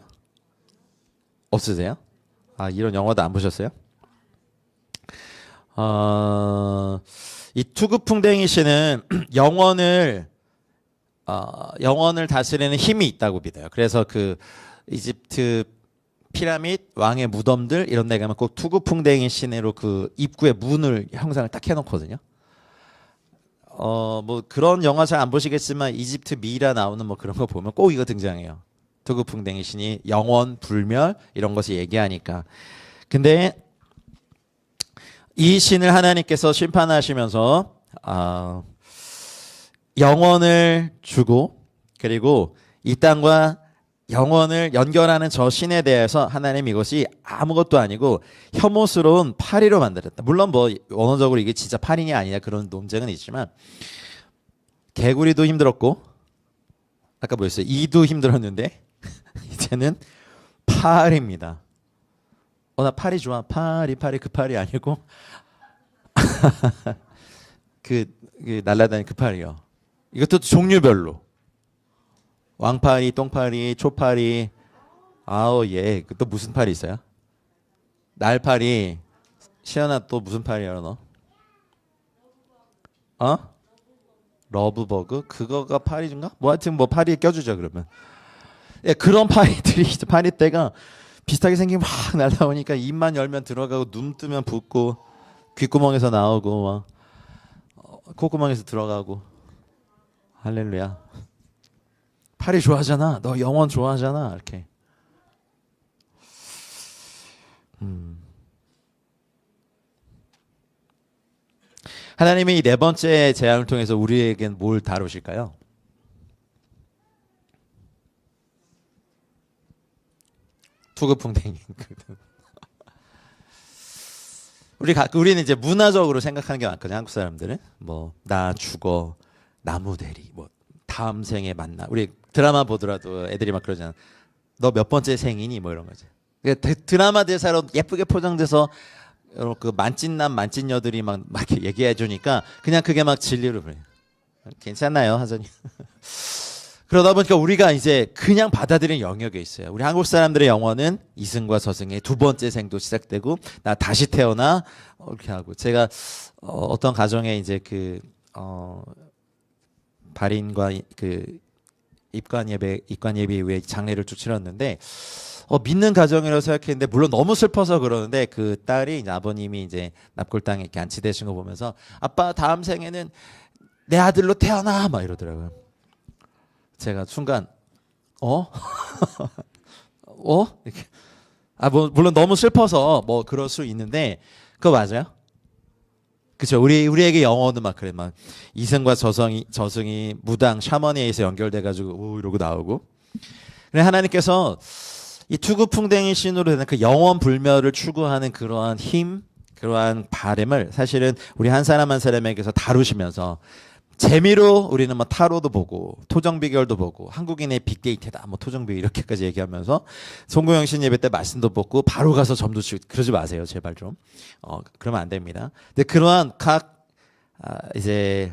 없으세요? 이런 영화도 안 보셨어요? 이 투구풍뎅이 씨는 영혼을 다스리는 힘이 있다고 믿어요. 그래서 그 이집트 피라밋 왕의 무덤들 이런 데 가면 꼭 투구풍뎅이 신으로 그 입구에 문을 형상을 딱 해놓거든요. 뭐 그런 영화 잘 안 보시겠지만 이집트 미라 나오는 뭐 그런 거 보면 꼭 이거 등장해요. 투구풍뎅이 신이 영원, 불멸 이런 것을 얘기하니까. 근데 이 신을 하나님께서 심판하시면서 영혼을 주고 그리고 이 땅과 영혼을 연결하는 저 신에 대해서 하나님 이것이 아무것도 아니고 혐오스러운 파리로 만들었다. 물론 뭐 원어적으로 이게 진짜 파리냐 아니냐 그런 논쟁은 있지만 개구리도 힘들었고 아까 뭐였어요? 이도 힘들었는데 이제는 파리입니다. 나 파리 좋아. 파리 그 파리 아니고 그 날라다니는 그 파리요. 이것도 종류별로 왕파리, 똥파리, 초파리. 예. 또 무슨 파리 있어요? 날파리. 시연아 또 무슨 파리야 너? 러브버그? 그거가 파리인가? 뭐 하여튼 뭐 파리에 껴주죠 그러면. 예, 그런 파리들이 파리떼가 비슷하게 생긴 막 날라오니까 입만 열면 들어가고 눈 뜨면 붓고 귓구멍에서 나오고 막 콧구멍에서 들어가고. 할렐루야. 파리 좋아하잖아. 너 영원 좋아하잖아. 이렇게. 하나님이 이 네 번째 재앙을 통해서 우리에겐 뭘 다루실까요? 투구풍뎅이. 우리는 이제 문화적으로 생각하는 게 많거든요. 한국 사람들은 뭐 나 죽어, 나무 대리, 뭐 다음 생에 만나. 우리 드라마 보더라도 애들이 막 그러잖아. 너 몇 번째 생이니? 뭐 이런 거지. 그러니까 드라마 대사로 예쁘게 포장돼서 그 만찢남 만찢녀들이 막 이렇게 얘기해 주니까 그냥 그게 막 진리로 그래. 괜찮나요, 하전이? 그러다 보니까 우리가 이제 그냥 받아들이는 영역에 있어요. 우리 한국 사람들의 영어는 이승과 저승의 두 번째 생도 시작되고 나 다시 태어나 이렇게 하고 제가 어떤 가정에 이제 그 발인과 그 입관 예배 이후에 장례를 쭉 치렀는데 믿는 가정이라고 생각했는데 물론 너무 슬퍼서 그러는데 그 딸이 이제 아버님이 이제 납골당에 이렇게 안치되신 거 보면서 아빠 다음 생에는 내 아들로 태어나 막 이러더라고요. 제가 순간 이렇게 뭐 물론 너무 슬퍼서 뭐 그럴 수 있는데 그거 맞아요? 그렇죠. 우리에게 영어는 막 그래 막 이승과 저승이 무당 샤머니에 의해서 연결돼 가지고 오 이러고 나오고. 그래 하나님께서 이 투구풍뎅이 신으로 되는 그 영원 불멸을 추구하는 그러한 힘, 그러한 바램을 사실은 우리 한 사람 한 사람에게서 다루시면서 재미로 우리는 뭐 타로도 보고 토정 비결도 보고 한국인의 빅데이터다 뭐 토정 비결 이렇게까지 얘기하면서 송구영신 예배 때 말씀도 뽑고 바로 가서 점도 치고 그러지 마세요 제발 좀 그러면 안 됩니다. 근데 그러한 각 이제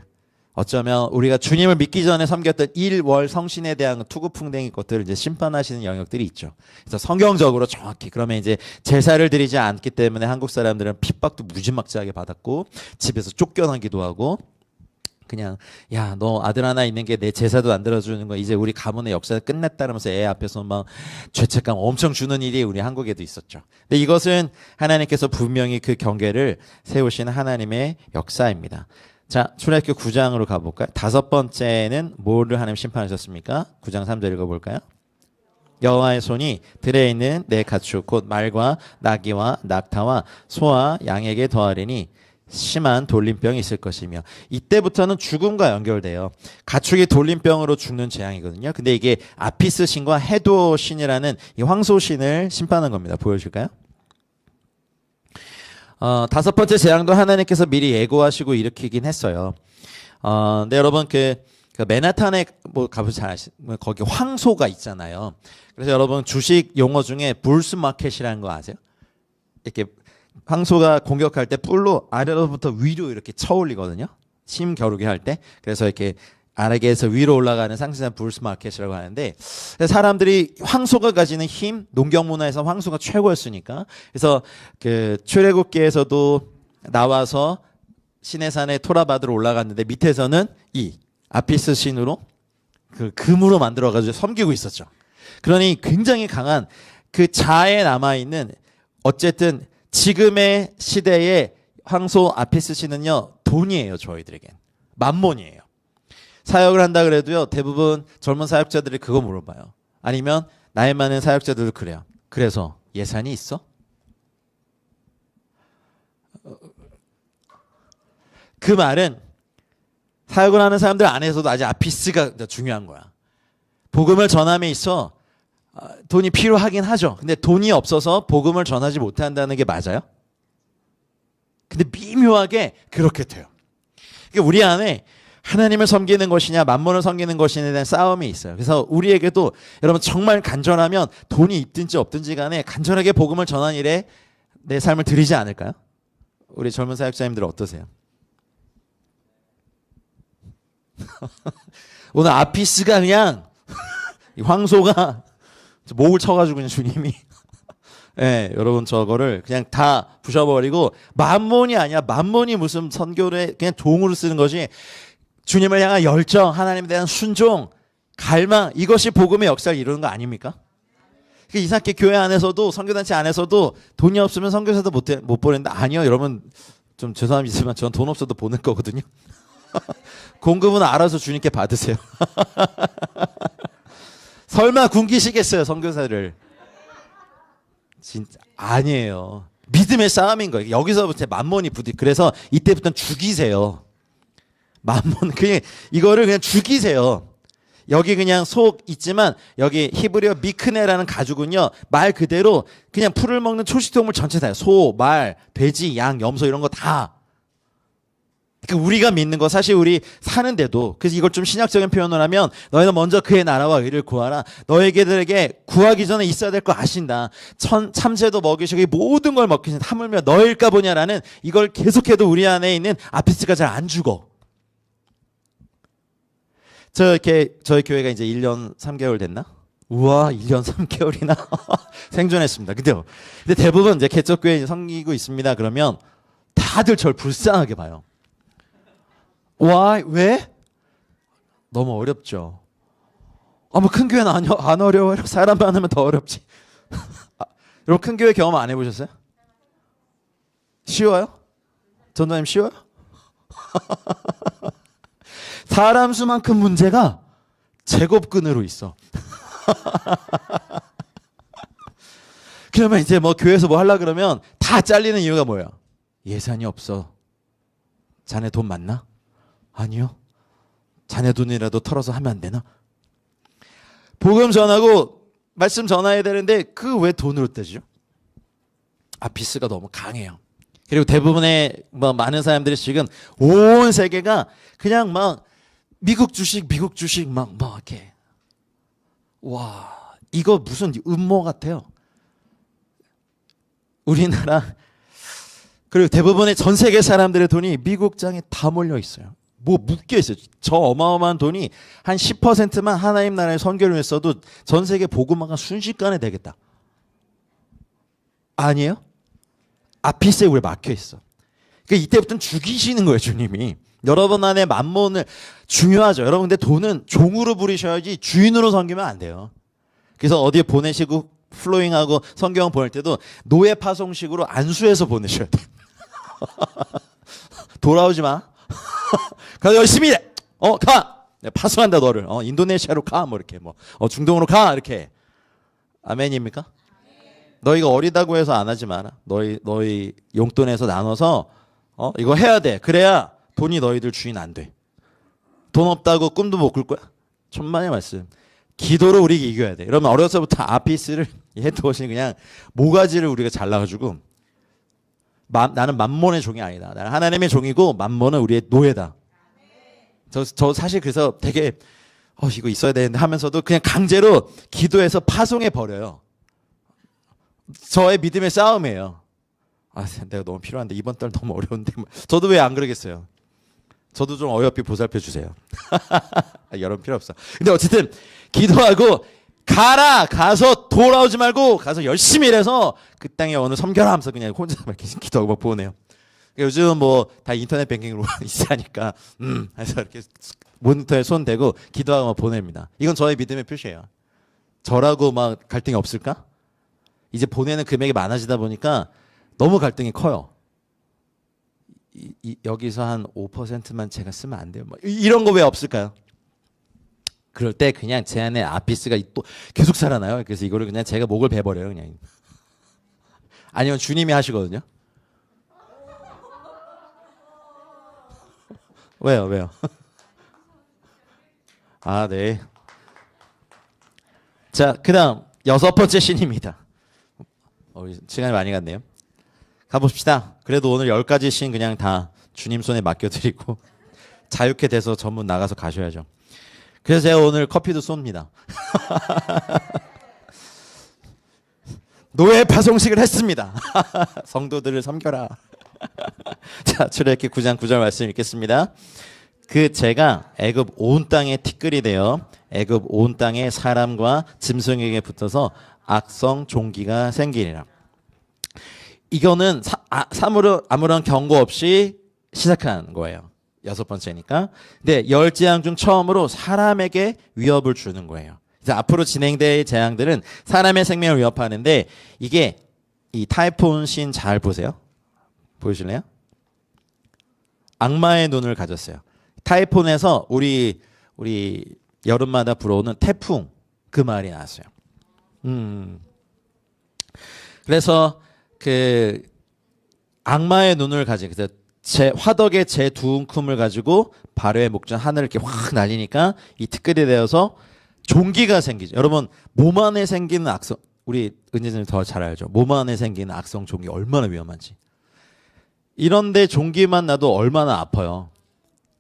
어쩌면 우리가 주님을 믿기 전에 섬겼던 일월 성신에 대한 투구풍뎅이 것들을 이제 심판하시는 영역들이 있죠. 그래서 성경적으로 정확히 그러면 이제 제사를 드리지 않기 때문에 한국 사람들은 핍박도 무지막지하게 받았고 집에서 쫓겨나기도 하고. 그냥 야 너 아들 하나 있는 게 내 제사도 안 들어주는 거 이제 우리 가문의 역사가 끝냈다면서 애 앞에서 막 죄책감 엄청 주는 일이 우리 한국에도 있었죠. 근데 이것은 하나님께서 분명히 그 경계를 세우신 하나님의 역사입니다. 자 출애굽기 9장으로 가볼까요? 다섯 번째는 뭐를 하나님 심판하셨습니까? 9장 3절 읽어볼까요? 여호와의 손이 들에 있는 내 가축 곧 말과 나귀와 낙타와 소와 양에게 더하리니 심한 돌림병이 있을 것이며 이때부터는 죽음과 연결돼요. 가축이 돌림병으로 죽는 재앙이거든요. 근데 이게 아피스 신과 헤도 신이라는 이 황소 신을 심판한 겁니다. 보여줄까요? 다섯 번째 재앙도 하나님께서 미리 예고하시고 일으키긴 했어요. 근데 여러분 그 맨하탄에 뭐 가보시 잘 아시 거기 황소가 있잖아요. 그래서 여러분 주식 용어 중에 불스 마켓이라는 거 아세요? 이렇게 황소가 공격할 때 뿔로 아래로부터 위로 이렇게 쳐올리거든요. 심 겨루기 할 때. 그래서 이렇게 아래에서 위로 올라가는 상징상 불스 마켓이라고 하는데 사람들이 황소가 가지는 힘, 농경 문화에서 황소가 최고였으니까. 그래서 그 출애굽기에서도 나와서 시내산에 토라 받으러 올라갔는데 밑에서는 이 아피스 신으로 그 금으로 만들어 가지고 섬기고 있었죠. 그러니 굉장히 강한 그 자에 남아 있는 어쨌든 지금의 시대의 황소 아피스 신은요 돈이에요. 저희들에겐 만몬이에요. 사역을 한다 그래도요 대부분 젊은 사역자들이 그거 물어봐요. 아니면 나이 많은 사역자들도 그래요. 그래서 예산이 있어? 그 말은 사역을 하는 사람들 안에서도 아직 아피스가 중요한 거야. 복음을 전함에 있어 돈이 필요하긴 하죠. 근데 돈이 없어서 복음을 전하지 못한다는 게 맞아요? 근데 미묘하게 그렇게 돼요. 그러니까 우리 안에 하나님을 섬기는 것이냐 만몬을 섬기는 것이냐에 대한 싸움이 있어요. 그래서 우리에게도 여러분 정말 간절하면 돈이 있든지 없든지 간에 간절하게 복음을 전하는 일에 내 삶을 드리지 않을까요? 우리 젊은 사역자님들 어떠세요? 오늘 아피스가 그냥 황소가 목을 쳐가지고 그냥 주님이 네, 여러분 저거를 그냥 다 부셔버리고 만몬이 아니야. 만몬이 무슨 선교를 그냥 종으로 쓰는 것이 주님을 향한 열정, 하나님에 대한 순종, 갈망 이것이 복음의 역사를 이루는 거 아닙니까? 이삭계 교회 안에서도 선교단체 안에서도 돈이 없으면 선교사도 못 보낸다. 아니요. 여러분 좀 죄송합니다만 전 돈 없어도 보낼 거거든요. 공급은 알아서 주님께 받으세요. 설마 굶기시겠어요 선교사를? 진짜 아니에요. 믿음의 싸움인 거예요. 여기서부터 만몬이 부딪. 그래서 이때부터는 죽이세요. 만몬 그냥 이거를 그냥 죽이세요. 여기 그냥 속 있지만 여기 히브리어 미크네라는 가죽은요 말 그대로 그냥 풀을 먹는 초식동물 전체 다요. 소, 말, 돼지, 양, 염소 이런 거 다 그러니까 우리가 믿는 거 사실 우리 사는데도 그래서 이걸 좀 신약적인 표현을 하면 너희는 먼저 그의 나라와 의를 구하라. 너희들에게 구하기 전에 있어야 될 거 아신다. 참새도 먹이시고 이 모든 걸 먹이신 하물며 너일까 보냐라는 이걸 계속해도 우리 안에 있는 아피스가 잘 안 죽어. 저희 교회가 이제 1년 3개월 됐나? 우와, 1년 3개월이나 생존했습니다. 근데 대부분 이제 개척교회 섬기고 있습니다. 그러면 다들 절 불쌍하게 봐요. 와, 왜? 너무 어렵죠. 뭐 큰 교회는 안 어려워요. 사람 많으면 더 어렵지. 여러분 큰 교회 경험 안 해보셨어요? 쉬워요? 전도님 쉬워요? 사람 수만큼 문제가 제곱근으로 있어. 그러면 이제 뭐 교회에서 뭐 하려 그러면 다 잘리는 이유가 뭐예요? 예산이 없어. 자네 돈 많나? 아니요. 자네 돈이라도 털어서 하면 안 되나? 복음 전하고 말씀 전해야 되는데 그 왜 돈으로 떼죠? 아피스가 너무 강해요. 그리고 대부분의 뭐 많은 사람들이 지금 온 세계가 그냥 막 미국 주식 막 이렇게 와 이거 무슨 음모 같아요. 우리나라 그리고 대부분의 전 세계 사람들의 돈이 미국 장에 다 몰려 있어요. 뭐 묶여 있어요. 저 어마어마한 돈이 한 10%만 하나님 나라에 선교를 했어도 전 세계 복음화가 순식간에 되겠다. 아니에요? 아피스에 우리 막혀 있어. 그러니까 이때부터는 죽이시는 거예요, 주님이. 여러분 안에 만몬을 중요하죠. 여러분 근데 돈은 종으로 부리셔야지 주인으로 섬기면 안 돼요. 그래서 어디에 보내시고 플로잉하고 성경 보낼 때도 노예 파송식으로 안수해서 보내셔야 돼. 돌아오지 마. 그래서 열심히 해. 가. 내가 파송한다 너를. 인도네시아로 가. 뭐 이렇게 중동으로 가. 이렇게. 아멘입니까? 너희가 어리다고 해서 안 하지 마라. 너희 용돈에서 나눠서 이거 해야 돼. 그래야 돈이 너희들 주인 안 돼. 돈 없다고 꿈도 못 꿀 거야. 천만의 말씀. 기도로 우리 이겨야 돼. 여러분 어려서부터 아피스를 해두어신 그냥 모가지를 우리가 잘라가지고 나는 만몬의 종이 아니다. 나는 하나님의 종이고 만몬은 우리의 노예다. 저 사실 그래서 되게 이거 있어야 되는데 하면서도 그냥 강제로 기도해서 파송해 버려요. 저의 믿음의 싸움이에요. 내가 너무 필요한데 이번 달 너무 어려운데 저도 왜 안 그러겠어요. 저도 좀 어여삐 보살펴 주세요. 여러분 필요 없어. 근데 어쨌든 기도하고 가서 돌아오지 말고 가서 열심히 일해서 그 땅에 어느 섬겨라 하면서 그냥 혼자 이렇게 기도하고 보내요. 요즘 뭐 다 인터넷 뱅킹으로 있으니까 해서 이렇게 모니터에 손 대고 기도하고 보냅니다. 이건 저의 믿음의 표시예요. 저라고 막 갈등이 없을까? 이제 보내는 금액이 많아지다 보니까 너무 갈등이 커요. 여기서 한 5%만 제가 쓰면 안 돼요. 이런 거 왜 없을까요? 그럴 때 그냥 제 안에 아피스가 또 계속 살아나요. 그래서 이거를 그냥 제가 목을 베버려요. 그냥. 아니면 주님이 하시거든요. 왜요? 네. 자, 그다음 6번째 신입니다. 시간이 많이 갔네요. 가봅시다. 그래도 오늘 10가지 신 그냥 다 주님 손에 맡겨드리고 자유케 돼서 전문 나가서 가셔야죠. 그래서 제가 오늘 커피도 쏩니다. 노예 파송식을 했습니다. 성도들을 섬겨라. 자, 출애굽기 9장 9절 말씀 읽겠습니다. 제가 애굽 온 땅에 티끌이 되어 애굽 온 땅에 사람과 짐승에게 붙어서 악성 종기가 생기리라. 이거는 아무런 경고 없이 시작한 거예요. 6번째니까. 근데 10재앙 중 처음으로 사람에게 위협을 주는 거예요. 그래서 앞으로 진행될 재앙들은 사람의 생명을 위협하는데 이게 이 타이푼 신 잘 보세요. 보여줄래요? 악마의 눈을 가졌어요. 타이푼에서 우리 여름마다 불어오는 태풍 그 말이 나왔어요. 그래서 악마의 눈을 가진 그래서 화덕의 제 두 움큼을 가지고 발효의 목전 하늘을 이렇게 확 날리니까 이 티끌이 되어서 종기가 생기죠. 여러분 몸 안에 생기는 악성 우리 은재님 더 잘 알죠. 몸 안에 생기는 악성 종기 얼마나 위험한지. 이런데 종기만 나도 얼마나 아파요.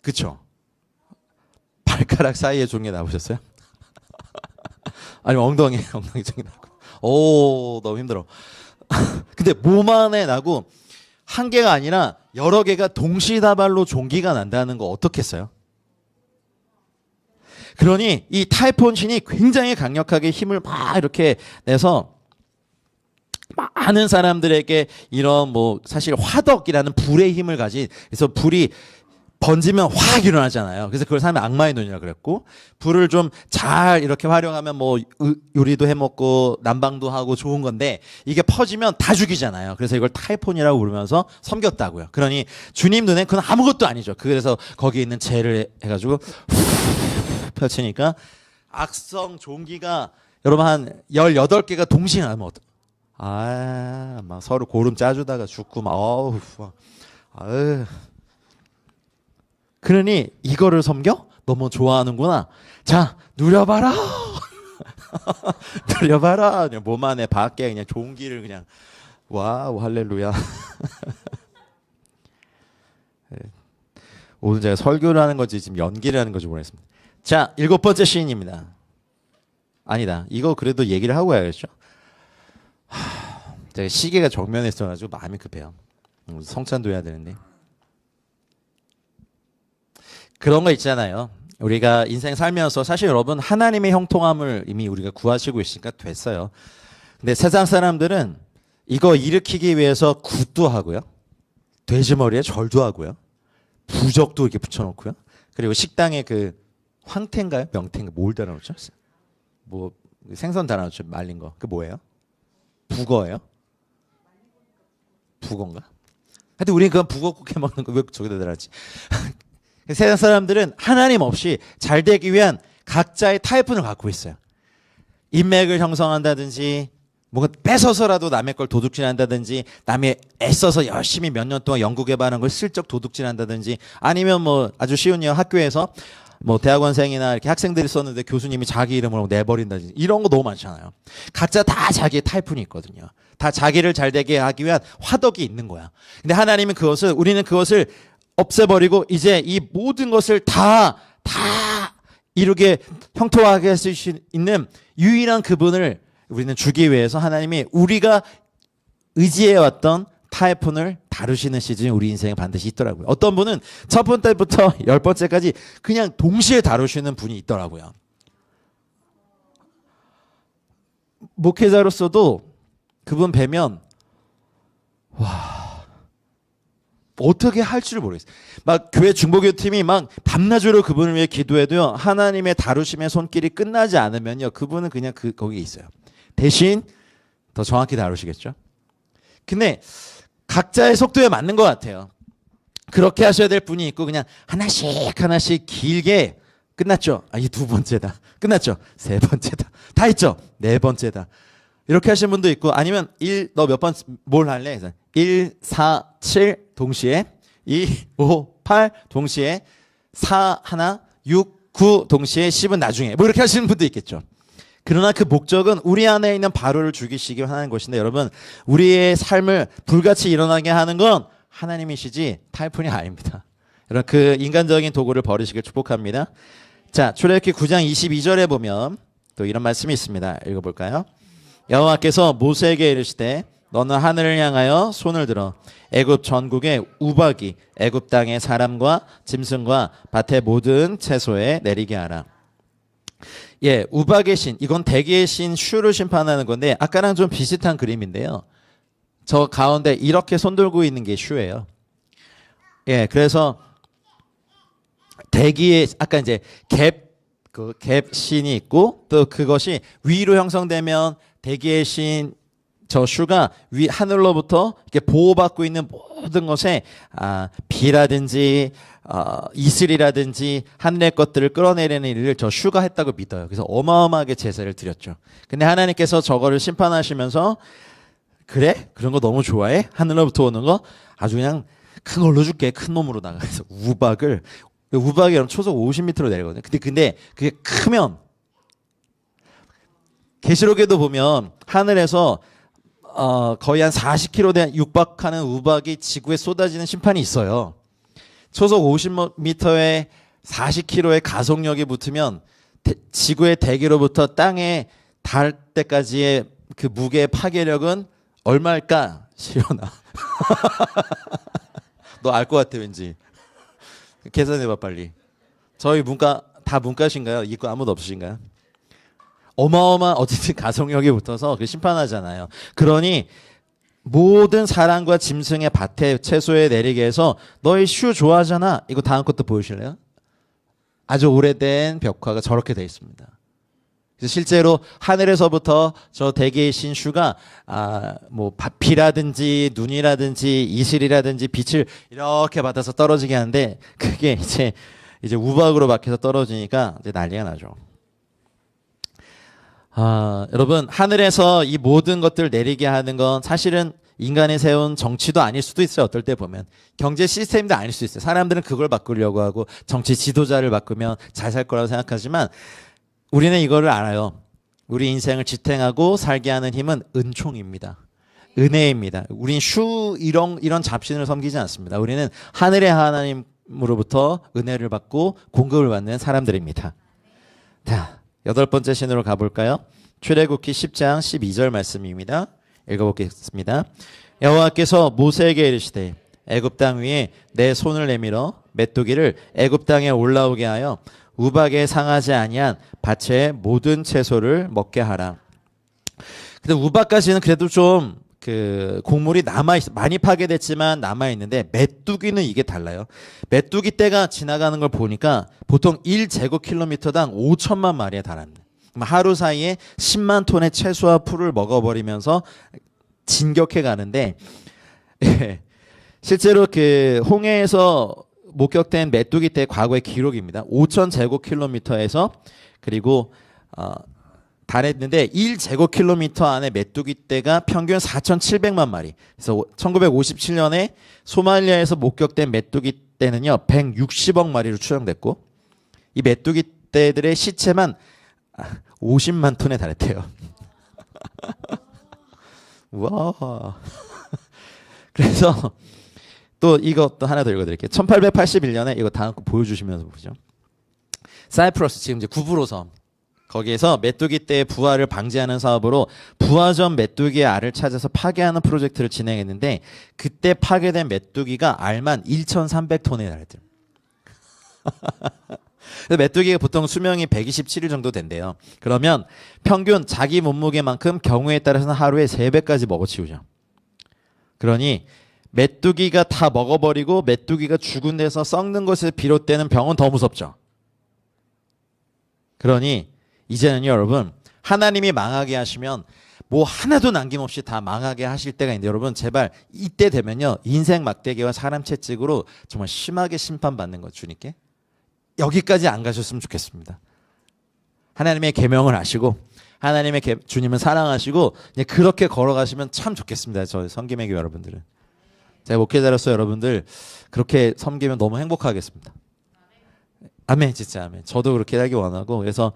그쵸? 발가락 사이에 종이 나오셨어요? 아니면 엉덩이 종이 나고. 오, 너무 힘들어. 근데 몸 안에 나고 한 개가 아니라 여러 개가 동시다발로 종기가 난다는 거 어떻겠어요? 그러니 이 타이폰신이 굉장히 강력하게 힘을 막 이렇게 내서 많은 사람들에게 이런 뭐 사실 화덕이라는 불의 힘을 가진, 그래서 불이 번지면 확 일어나잖아요. 그래서 그걸 사람이 악마의 눈이라 그랬고, 불을 좀 잘 이렇게 활용하면 뭐 요리도 해먹고 난방도 하고 좋은 건데 이게 퍼지면 다 죽이잖아요. 그래서 이걸 타이폰이라고 부르면서 섬겼다고요. 그러니 주님 눈엔 그건 아무것도 아니죠. 그래서 거기 있는 재를 해가지고 펼치니까 악성 종기가 여러분 한 18개가 동시에 나면 막 서로 고름 짜주다가 죽고 막 어우 아유. 그러니 이거를 섬겨? 너무 좋아하는구나. 자, 누려봐라. 누려봐라. 그냥 몸 안에 밖에 그냥 종기를 그냥 와우 할렐루야. 오늘 제가 설교를 하는 건지 지금 연기를 하는 건지 모르겠습니다. 자, 7번째 시인입니다. 아니다. 이거 그래도 얘기를 하고 가야겠죠. 제가 시계가 정면에 있어가지고 마음이 급해요. 성찬도 해야 되는데. 그런 거 있잖아요. 우리가 인생 살면서 사실 여러분 하나님의 형통함을 이미 우리가 구하시고 있으니까 됐어요. 근데 세상 사람들은 이거 일으키기 위해서 굿도 하고요. 돼지머리에 절도 하고요. 부적도 이렇게 붙여놓고요. 그리고 식당에 그 황태인가요? 명태인가? 뭘 달아놓죠? 뭐 생선 달아놓죠? 말린 거. 그 뭐예요? 북어예요? 북어인가? 하여튼 우리는 그건 북어국 해먹는 거 왜 저기다 달았지? 세상 사람들은 하나님 없이 잘 되기 위한 각자의 타이푼을 갖고 있어요. 인맥을 형성한다든지 뭔가 뺏어서라도 남의 걸 도둑질한다든지 남이 애써서 열심히 몇 년 동안 연구 개발한 걸 슬쩍 도둑질한다든지 아니면 뭐 아주 쉬운 예 학교에서 뭐 대학원생이나 이렇게 학생들이 썼는데 교수님이 자기 이름으로 내버린다든지 이런 거 너무 많잖아요. 각자 다 자기의 타이푼이 있거든요. 다 자기를 잘 되게 하기 위한 화덕이 있는 거야. 근데 하나님은 우리는 그것을 없애버리고 이제 이 모든 것을 다 이렇게 형통하게 할 수 있는 유일한 그분을 우리는 주기 위해서 하나님이 우리가 의지해왔던 타이푼을 다루시는 시즌이 우리 인생에 반드시 있더라고요. 어떤 분은 첫 번째부터 10번째까지 그냥 동시에 다루시는 분이 있더라고요. 목회자로서도 그분 뵈면 어떻게 할 줄 모르겠어요. 막 교회 중보교 팀이 막 밤낮으로 그분을 위해 기도해도요. 하나님의 다루심의 손길이 끝나지 않으면요. 그분은 그냥 거기에 있어요. 대신 더 정확히 다루시겠죠. 근데 각자의 속도에 맞는 것 같아요. 그렇게 하셔야 될 분이 있고 그냥 하나씩 길게 끝났죠. 이 2번째다. 끝났죠. 3번째다. 다 했죠. 4번째다. 이렇게 하시는 분도 있고 아니면 너 몇 번 뭘 할래? 1, 4, 7 동시에 2, 5, 8 동시에 4 하나 6, 9 동시에 10은 나중에 뭐 이렇게 하시는 분도 있겠죠. 그러나 그 목적은 우리 안에 있는 바로를 죽이시기 하는 것인데 여러분 우리의 삶을 불같이 일어나게 하는 건 하나님이시지 타이푼이 아닙니다. 여러분 그 인간적인 도구를 버리시길 축복합니다. 자, 출애굽기 9장 22절에 보면 또 이런 말씀이 있습니다. 읽어볼까요? 여호와께서 모세에게 이르시되 너는 하늘을 향하여 손을 들어 애굽 전국의 우박이 애굽 땅의 사람과 짐승과 밭의 모든 채소에 내리게 하라. 예, 우박의 신, 이건 대기의 신 슈를 심판하는 건데 아까랑 좀 비슷한 그림인데요. 저 가운데 이렇게 손 들고 있는 게 슈예요. 예, 그래서 대기의 아까 이제 갭 신이 있고 또 그것이 위로 형성되면 대기의 신 저 슈가 하늘로부터 이렇게 보호받고 있는 모든 것에 비라든지 이슬이라든지 하늘의 것들을 끌어내리는 일을 저 슈가 했다고 믿어요. 그래서 어마어마하게 제사를 드렸죠. 근데 하나님께서 저거를 심판하시면서 그래? 그런 거 너무 좋아해? 하늘로부터 오는 거 아주 그냥 큰 걸로 줄게. 큰 놈으로 나가서 우박이 여러분 초속 50m로 내리거든요. 근데 그게 크면 계시록에도 보면 하늘에서 거의 한 40km 된 육박하는 우박이 지구에 쏟아지는 심판이 있어요. 초속 50m에 40km의 가속력이 붙으면 지구의 대기로부터 땅에 닿을 때까지의 그 무게의 파괴력은 얼마일까? 시연아. 너 알 것 같아 왠지. 계산해봐 빨리. 저희 문과 다 문과신가요? 이과 아무도 없으신가요? 어마어마한 어쨌든 가속력이 붙어서 그 심판하잖아요. 그러니 모든 사람과 짐승의 밭에 채소에 내리게 해서 너희 슈 좋아하잖아. 이거 다음 것도 보여주실래요? 아주 오래된 벽화가 저렇게 되어 있습니다. 그래서 실제로 하늘에서부터 저 대기의 신슈가 뭐 비라든지 눈이라든지 이슬이라든지 빛을 이렇게 받아서 떨어지게 하는데 그게 이제 우박으로 박혀서 떨어지니까 이제 난리가 나죠. 여러분 하늘에서 이 모든 것들을 내리게 하는 건 사실은 인간이 세운 정치도 아닐 수도 있어요. 어떨 때 보면 경제 시스템도 아닐 수 있어요. 사람들은 그걸 바꾸려고 하고 정치 지도자를 바꾸면 잘 살 거라고 생각하지만 우리는 이거를 알아요. 우리 인생을 지탱하고 살게 하는 힘은 은총입니다. 은혜입니다. 우린 이런 잡신을 섬기지 않습니다. 우리는 하늘의 하나님으로부터 은혜를 받고 공급을 받는 사람들입니다. 자, 8번째 신으로 가볼까요? 출애굽기 10장 12절 말씀입니다. 읽어보겠습니다. 여호와께서 모세에게 이르시되 애굽 땅 위에 내 손을 내밀어 메뚜기를 애굽 땅에 올라오게 하여 우박에 상하지 아니한 밭의 모든 채소를 먹게 하라. 근데 우박까지는 그래도 좀 그 곡물이 남아있어. 많이 파괴됐지만 남아있는데 메뚜기는 이게 달라요. 메뚜기 떼가 지나가는 걸 보니까 보통 1제곱킬로미터당 5천만 마리에 달합니다. 하루 사이에 10만 톤의 채소와 풀을 먹어버리면서 진격해 가는데 실제로 그 홍해에서 목격된 메뚜기 떼 과거의 기록입니다. 5,000제곱킬로미터에서 그리고 달했는데 1제곱킬로미터 안에 메뚜기 떼가 평균 4,700만 마리. 그래서 1957년에 소말리아에서 목격된 메뚜기 떼는요 160억 마리로 추정됐고 이 메뚜기 떼들의 시체만 50만 톤에 달했대요. 와. 그래서 또 이것도 하나 더 읽어드릴게요. 1881년에 이거 다음 거 보여주시면서 보죠. 사이프러스 지금 이제 구브로 섬 거기에서 메뚜기 떼의 부화를 방지하는 사업으로 부화전 메뚜기의 알을 찾아서 파괴하는 프로젝트를 진행했는데 그때 파괴된 메뚜기가 알만 1,300톤에 달했대요. 메뚜기가 보통 수명이 127일 정도 된대요. 그러면 평균 자기 몸무게만큼 경우에 따라서는 하루에 3배까지 먹어치우죠. 그러니 메뚜기가 다 먹어버리고 메뚜기가 죽은 데서 썩는 것에 비롯되는 병은 더 무섭죠. 그러니 이제는요 여러분 하나님이 망하게 하시면 뭐 하나도 남김없이 다 망하게 하실 때가 있는데 여러분 제발 이때 되면요 인생 막대기와 사람 채찍으로 정말 심하게 심판받는 것 주님께 여기까지 안 가셨으면 좋겠습니다. 하나님의 계명을 아시고 하나님의 주님을 사랑하시고 그렇게 걸어가시면 참 좋겠습니다. 저희 섬김의 교회 여러분들은. 제가 목회자로서 여러분들 그렇게 섬기면 너무 행복하겠습니다. 아멘 진짜 아멘. 저도 그렇게 하기 원하고 그래서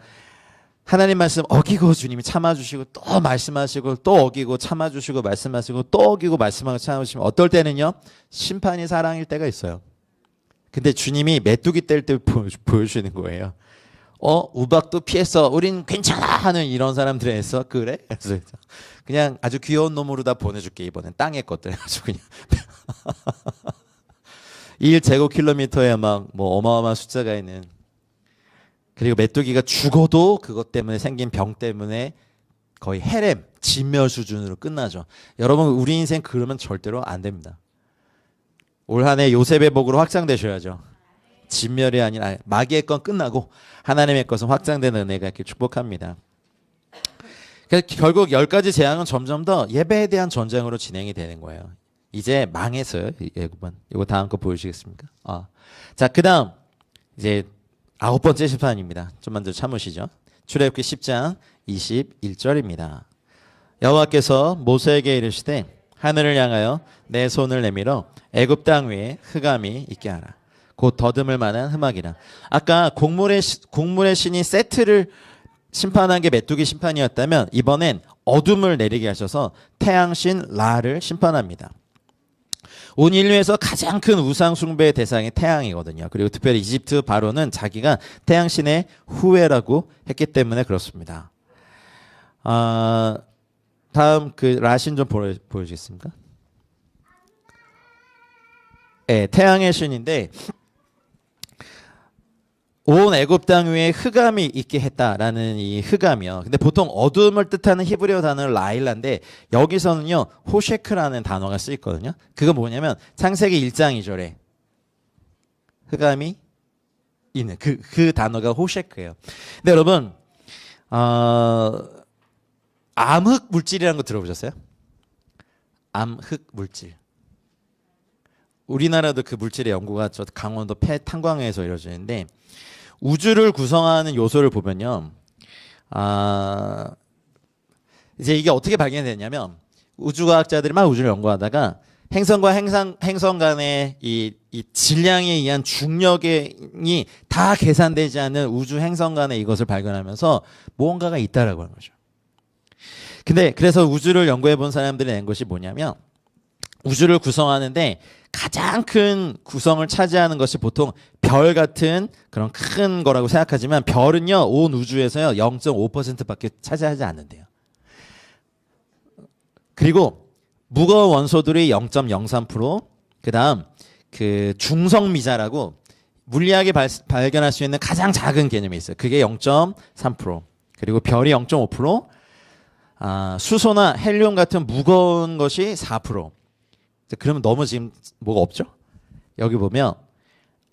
하나님 말씀 어기고 주님이 참아주시고 또 말씀하시고 또 어기고 참아주시고 말씀하시고 또 어기고 말씀하고 참아주시면 어떨 때는요 심판이 사랑일 때가 있어요. 근데 주님이 메뚜기 뗄 때 보여주시는 거예요. 우박도 피했어. 우린 괜찮아 하는 이런 사람들에서 그래? 그래서 그냥 아주 귀여운 놈으로 다 보내줄게 이번엔 땅의 것들 아주 그냥 1제곱킬로미터에 막 뭐 어마어마한 숫자가 있는 그리고 메뚜기가 죽어도 그것 때문에 생긴 병 때문에 거의 해렘 진멸 수준으로 끝나죠. 여러분 우리 인생 그러면 절대로 안 됩니다. 올 한 해 요셉의 복으로 확장되셔야죠. 진멸이 아니라 마귀의 건 끝나고 하나님의 것은 확장되는 은혜가 이렇게 축복합니다. 그래서 결국 10가지 재앙은 점점 더 예배에 대한 전쟁으로 진행이 되는 거예요. 이제 망했어요. 예고만. 이거 다음 거 보여주시겠습니까? 자, 그다음 이제 9번째 심판입니다. 좀만 더 참으시죠. 출애굽기 10장 21절입니다. 여호와께서 모세에게 이르시되 하늘을 향하여 내 손을 내밀어 애굽 땅 위에 흑암이 있게 하라. 곧 더듬을 만한 흑암이라. 아까 곡물의 신이 세트를 심판한 게 메뚜기 심판이었다면 이번엔 어둠을 내리게 하셔서 태양신 라를 심판합니다. 온 인류에서 가장 큰 우상 숭배의 대상이 태양이거든요. 그리고 특별히 이집트 바로는 자기가 태양신의 후예라고 했기 때문에 그렇습니다. 다음 그 라신 좀 보여주겠습니까? 네, 태양의 신인데 온 애굽 땅 위에 흑암이 있게 했다라는 이 흑암이요. 근데 보통 어둠을 뜻하는 히브리어 단어는 라일라인데 여기서는요 호셰크라는 단어가 쓰였거든요. 그거 뭐냐면 창세기 1장 2절에 흑암이 있는 그 단어가 호셰크예요. 근데 여러분 암흑 물질이라는 거 들어보셨어요? 암흑 물질. 우리나라도 그 물질의 연구가 저 강원도 탄광회에서 이루어지는데 우주를 구성하는 요소를 보면요. 이제 이게 어떻게 발견됐냐면 우주과학자들이 막 우주를 연구하다가 행성과 행성 간의 이 질량에 의한 중력이 다 계산되지 않는 우주 행성 간의 이것을 발견하면서 무언가가 있다라고 하는 거죠. 근데 그래서 우주를 연구해 본 사람들이 낸 것이 뭐냐면 우주를 구성하는데 가장 큰 구성을 차지하는 것이 보통 별 같은 그런 큰 거라고 생각하지만 별은요 온 우주에서요 0.5%밖에 차지하지 않는데요. 그리고 무거운 원소들이 0.03%, 그다음 그 중성미자라고 물리학에 발견할 수 있는 가장 작은 개념이 있어요. 그게 0.3%, 그리고 별이 0.5%, 수소나 헬륨 같은 무거운 것이 4%. 그러면 너무 지금 뭐가 없죠? 여기 보면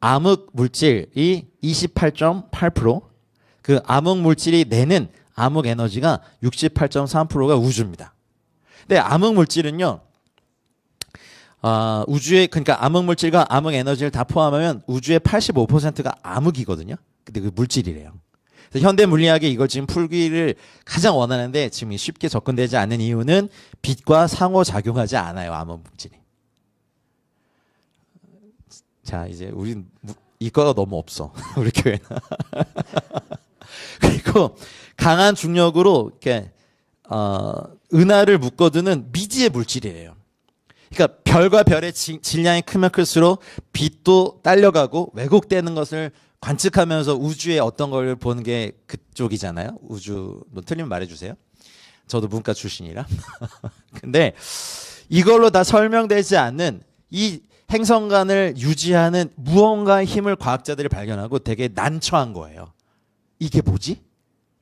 암흑 물질이 28.8%, 그 암흑 물질이 내는 암흑 에너지가 68.3%가 우주입니다. 근데 암흑 물질은요, 우주의 그러니까 암흑 물질과 암흑 에너지를 다 포함하면 우주의 85%가 암흑이거든요. 근데 그 물질이래요. 그래서 현대 물리학이 이걸 지금 풀기를 가장 원하는데 지금 쉽게 접근되지 않는 이유는 빛과 상호 작용하지 않아요, 암흑 물질이. 자, 이제 우린 이거가 너무 없어. 우리 교회는. 그리고 강한 중력으로 이렇게 은하를 묶어두는 미지의 물질이에요. 그러니까 별과 별의 질량이 크면 클수록 빛도 딸려가고 왜곡되는 것을 관측하면서 우주의 어떤 걸 보는 게 그쪽이잖아요. 우주 뭐 틀리면 말해주세요. 저도 문과 출신이라. 근데 이걸로 다 설명되지 않는 이 행성간을 유지하는 무언가의 힘을 과학자들이 발견하고 되게 난처한 거예요. 이게 뭐지?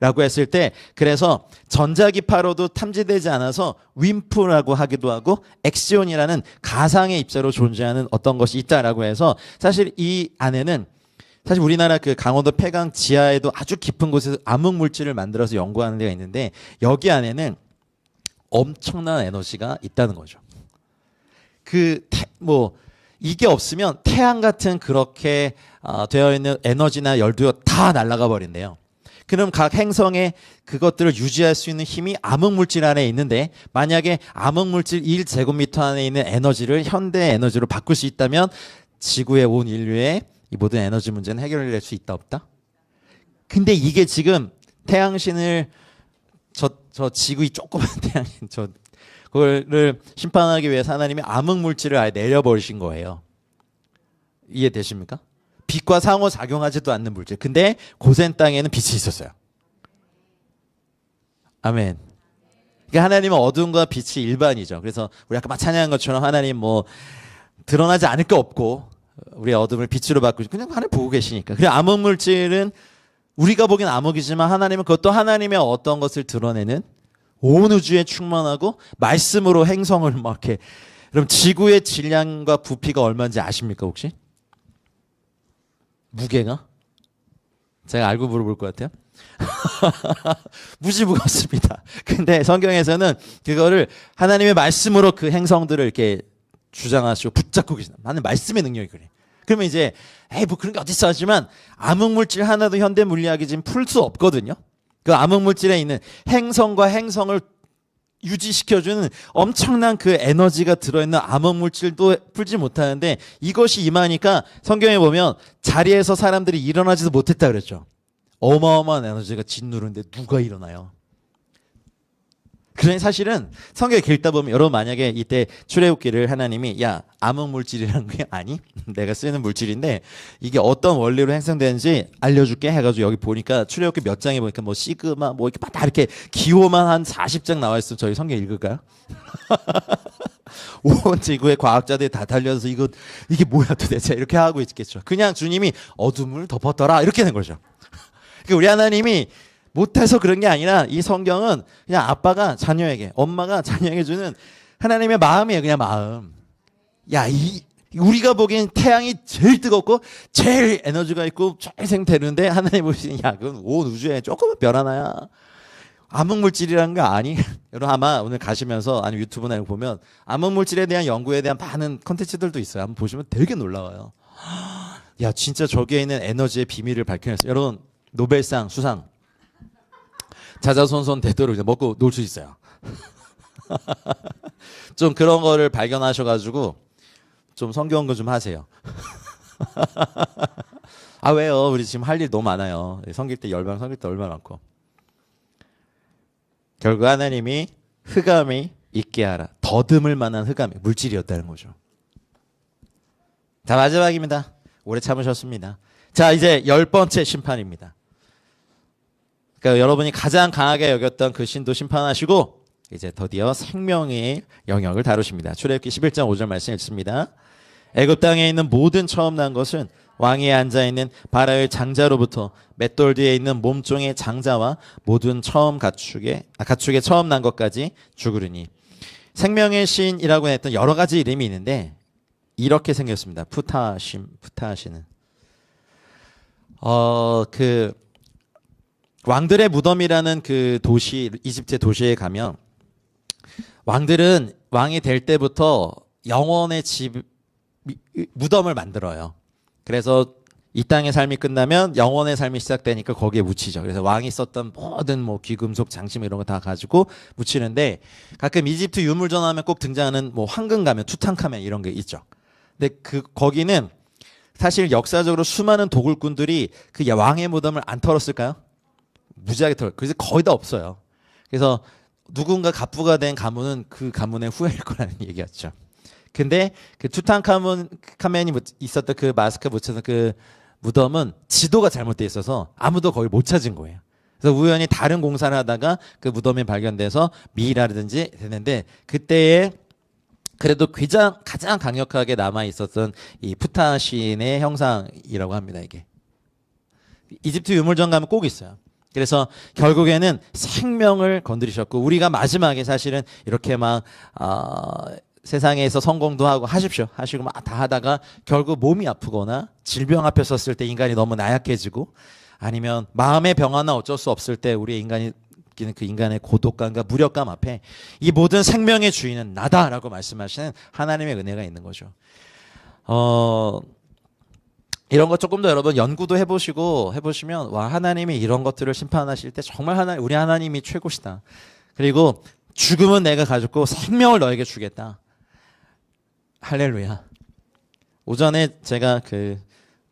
라고 했을 때 그래서 전자기파로도 탐지되지 않아서 윈프라고 하기도 하고 엑시온이라는 가상의 입자로 존재하는 어떤 것이 있다라고 해서 사실 이 안에는 사실 우리나라 그 강원도 폐강 지하에도 아주 깊은 곳에서 암흑 물질을 만들어서 연구하는 데가 있는데 여기 안에는 엄청난 에너지가 있다는 거죠. 이게 없으면 태양 같은 그렇게 되어 있는 에너지나 열도가 다 날아가 버린대요. 그럼 각 행성에 그것들을 유지할 수 있는 힘이 암흑물질 안에 있는데 만약에 암흑물질 1제곱미터 안에 있는 에너지를 현대 에너지로 바꿀 수 있다면 지구의 온 인류의 이 모든 에너지 문제는 해결될 수 있다 없다? 근데 이게 지금 태양신을 저 지구의 조그만 태양신 그거를 심판하기 위해서 하나님이 암흑물질을 아예 내려버리신 거예요. 이해되십니까? 빛과 상호작용하지도 않는 물질. 근데 고센 땅에는 빛이 있었어요. 아멘. 그러니까 하나님은 어둠과 빛이 일반이죠. 그래서 우리 아까 막 찬양한 것처럼 하나님 뭐 드러나지 않을 게 없고 우리의 어둠을 빛으로 바꾸시 그냥 하나님 보고 계시니까. 그리고 암흑물질은 우리가 보기엔 암흑이지만 하나님은 그것도 하나님의 어떤 것을 드러내는 온 우주에 충만하고 말씀으로 행성을 막 이렇게. 그럼 지구의 질량과 부피가 얼마인지 아십니까 혹시? 무게가? 제가 알고 물어볼 것 같아요. 무지 무겁습니다. 근데 성경에서는 그거를 하나님의 말씀으로 그 행성들을 이렇게 주장하시고 붙잡고 계시다. 나는 말씀의 능력이 그래. 그러면 이제 뭐 그런 게 어딨어 하지만 암흑물질 하나도 현대 물리학이 지금 풀 수 없거든요. 그 암흑물질에 있는 행성과 행성을 유지시켜주는 엄청난 그 에너지가 들어있는 암흑물질도 풀지 못하는데 이것이 임하니까 성경에 보면 자리에서 사람들이 일어나지도 못했다 그랬죠. 어마어마한 에너지가 짓누르는데 누가 일어나요? 그러니 사실은 성경 읽다 보면 여러분 만약에 이때 출애굽기를 하나님이 야 암흑 물질이라는 게 아니 내가 쓰는 물질인데 이게 어떤 원리로 형성되는지 알려줄게 해가지고 여기 보니까 출애굽기 몇 장에 보니까 뭐 시그마 뭐 이렇게 다 이렇게 기호만 한 40장 나와 있으면 저희 성경 읽을까요? 온 지구의 과학자들이 다 달려서 이게 뭐야 도대체 이렇게 하고 있겠죠. 그냥 주님이 어둠을 덮었더라 이렇게 된 거죠. 그러니까 우리 하나님이 못해서 그런 게 아니라 이 성경은 그냥 아빠가 자녀에게, 엄마가 자녀에게 주는 하나님의 마음이에요. 그냥 마음. 야, 우리가 보기엔 태양이 제일 뜨겁고 제일 에너지가 있고 재생되는데 하나님 보시는 야, 그건 온 우주에 조그만 별 하나야. 암흑물질이라는 거 아니? 여러분 아마 오늘 가시면서 아니 유튜브나 이런 거 보면 암흑물질에 대한 연구에 대한 많은 컨텐츠들도 있어요. 한번 보시면 되게 놀라워요. 야, 진짜 저기에 있는 에너지의 비밀을 밝혀냈어요. 여러분 노벨상 수상 자자손손 되도록 먹고 놀 수 있어요. 좀 그런 거를 발견하셔가지고 좀 성경 공부 좀 하세요. 아 왜요? 우리 지금 할 일 너무 많아요. 섬길 때 열방, 섬길 때 얼마나 많고. 결국 하나님이 흑암이 있게 하라. 더듬을 만한 흑암이 물질이었다는 거죠. 자 마지막입니다. 오래 참으셨습니다. 자 이제 10번째 심판입니다. 그러니까 여러분이 가장 강하게 여겼던 그 신도 심판하시고 이제 드디어 생명의 영역을 다루십니다. 출애굽기 11장 5절 말씀 읽습니다. 애굽 땅에 있는 모든 처음 난 것은 왕위에 앉아 있는 바라의 장자로부터 맷돌 뒤에 있는 몸종의 장자와 모든 처음 가축에 처음 난 것까지 죽으리니. 생명의 신이라고 했던 여러 가지 이름이 있는데 이렇게 생겼습니다. 푸타하시는 그 왕들의 무덤이라는 그 도시, 이집트 도시에 가면 왕들은 왕이 될 때부터 영원의 무덤을 만들어요. 그래서 이 땅의 삶이 끝나면 영원의 삶이 시작되니까 거기에 묻히죠. 그래서 왕이 썼던 모든 뭐 귀금속 장식 이런 거 다 가지고 묻히는데 가끔 이집트 유물전 하면 꼭 등장하는 뭐 황금 가면 투탕카멘 이런 게 있죠. 근데 거기는 사실 역사적으로 수많은 도굴꾼들이 그 왕의 무덤을 안 털었을까요? 무지하게 그래서 거의 다 없어요. 그래서 누군가 갑부가 된 가문은 그 가문의 후예일 거라는 얘기였죠. 근데 그 투탕카멘이 있었던 그 마스크 묻혀서 그 무덤은 지도가 잘못돼 있어서 아무도 거의 못 찾은 거예요. 그래서 우연히 다른 공사를 하다가 그 무덤이 발견돼서 미이라든지 됐는데 그때에 그래도 가장 강력하게 남아 있었던 이 푸타신의 형상이라고 합니다. 이게 이집트 유물전 가면 꼭 있어요. 그래서 결국에는 생명을 건드리셨고 우리가 마지막에 사실은 이렇게 막 세상에서 성공도 하고 하시고 막 다 하다가 결국 몸이 아프거나 질병 앞에 섰을 때 인간이 너무 나약해지고 아니면 마음의 병화나 어쩔 수 없을 때 우리 인간이 느끼는 그 인간의 고독감과 무력감 앞에 이 모든 생명의 주인은 나다라고 말씀하시는 하나님의 은혜가 있는 거죠. 이런 거 조금 더 여러분 연구도 해보시면 와 하나님이 이런 것들을 심판하실 때 정말 우리 하나님이 최고시다. 그리고 죽음은 내가 가졌고 생명을 너에게 주겠다. 할렐루야. 오전에 제가 그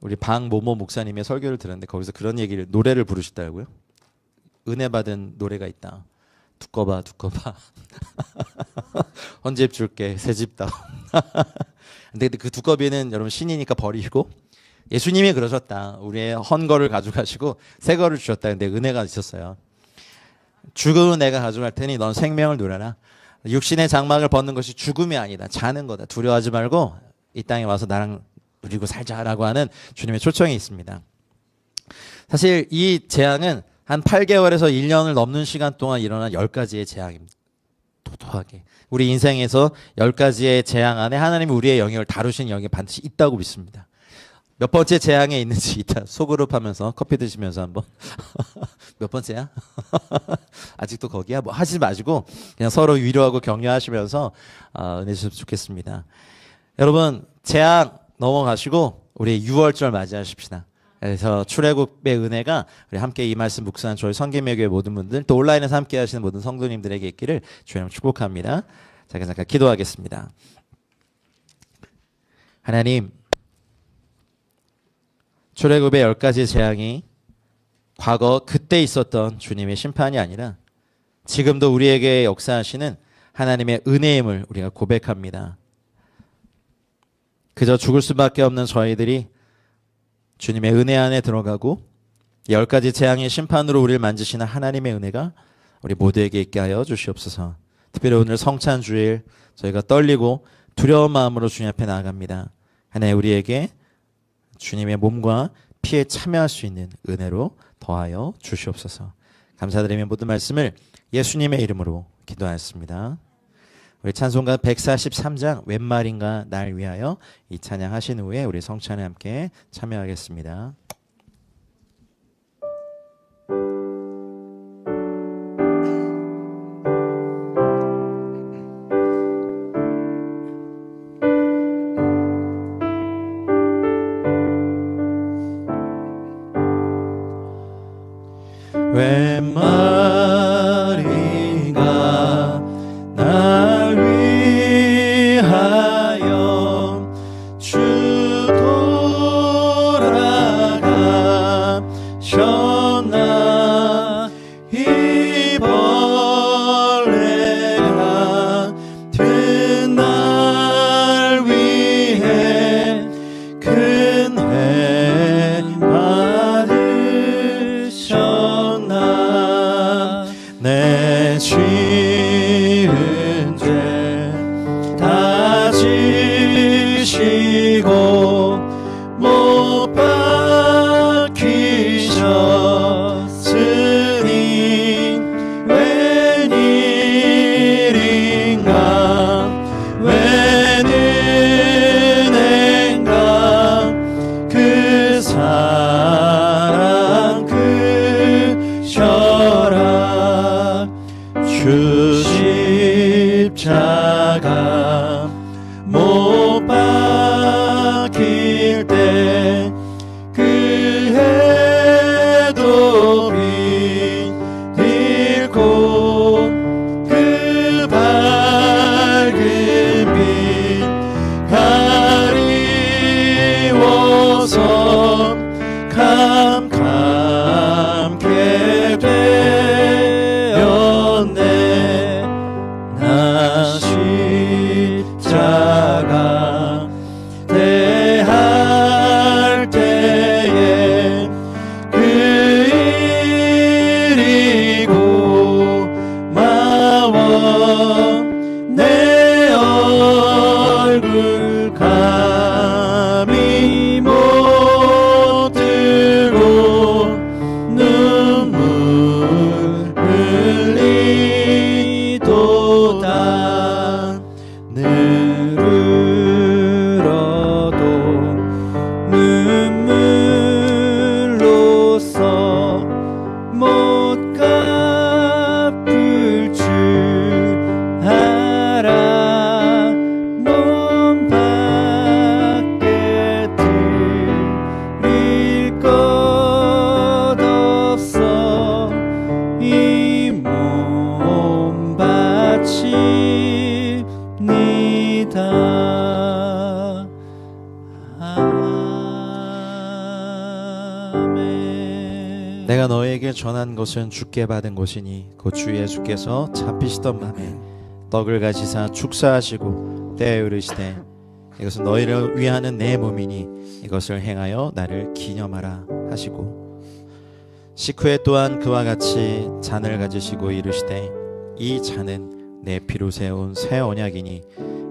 우리 방모모 목사님의 설교를 들었는데 거기서 그런 얘기를 노래를 부르시더라고요. 은혜 받은 노래가 있다. 두꺼봐 헌집 줄게 새집다. 근데 그 두꺼비는 여러분 신이니까 버리고 예수님이 그러셨다. 우리의 헌 거를 가져가시고 새 거를 주셨다. 근데 은혜가 있었어요. 죽음은 내가 가져갈 테니 넌 생명을 누려라. 육신의 장막을 벗는 것이 죽음이 아니다. 자는 거다. 두려워하지 말고 이 땅에 와서 나랑 누리고 살자라고 하는 주님의 초청이 있습니다. 사실 이 재앙은 한 8개월에서 1년을 넘는 시간 동안 일어난 10가지의 재앙입니다. 도도하게. 우리 인생에서 10가지의 재앙 안에 하나님이 우리의 영역을 다루신 영역이 반드시 있다고 믿습니다. 몇 번째 재앙에 있는지 이따 소그룹 하면서 커피 드시면서 한번 몇 번째야? 아직도 거기야? 뭐 하지 마시고 그냥 서로 위로하고 격려하시면서 은혜 주셨으면 좋겠습니다. 여러분 재앙 넘어가시고 우리 6월절 맞이하십시다. 그래서 출애굽의 은혜가 우리 함께 이 말씀 묵상한 저희 성계매교회 모든 분들 또 온라인에서 함께 하시는 모든 성도님들에게 있기를 주님 축복합니다. 잠깐 기도하겠습니다. 하나님 출애굽의 10가지 재앙이 과거 그때 있었던 주님의 심판이 아니라 지금도 우리에게 역사하시는 하나님의 은혜임을 우리가 고백합니다. 그저 죽을 수밖에 없는 저희들이 주님의 은혜 안에 들어가고 10가지 재앙의 심판으로 우리를 만지시는 하나님의 은혜가 우리 모두에게 있게 하여 주시옵소서. 특별히 오늘 성찬 주일 저희가 떨리고 두려운 마음으로 주님 앞에 나아갑니다. 하나님 우리에게 주님의 몸과 피에 참여할 수 있는 은혜로 더하여 주시옵소서. 감사드리며 모든 말씀을 예수님의 이름으로 기도하였습니다. 우리 찬송가 143장 웬 말인가 날 위하여 이 찬양하신 후에 우리 성찬에 함께 참여하겠습니다. 웬 말인가 날 위하여 주 돌아가셨나 이 벌레가 든 날 위해 큰 해 받으셨나 내 지은 죄 다 지시고 못 박히셨으니 웬일인가 웬 은혜인가 그 사랑 크셔라 주 십자가 못 박힐 때 그 해도 빛들고 그 밝은 빛 가리워서 캄캄케 되었네 나 십자가 대할 때에 그 일이 고마워 내 얼굴 감히 못 들고 눈물 흘리도다 늘으러도 눈물로써 못 갚을 줄 알아 몸 밖에 드릴 것 없어 이 몸 바칩니다. 아멘. 내가 너에게 전한 것은 주께 받은 것이니 곧 주 예수께서 잡히시던 밤에 떡을 가지사 축사하시고 때에 이르시되 이것은 너희를 위하는 내 몸이니 이것을 행하여 나를 기념하라 하시고 식후에 또한 그와 같이 잔을 가지시고 이르시되 이 잔은 내 피로 세운 새 언약이니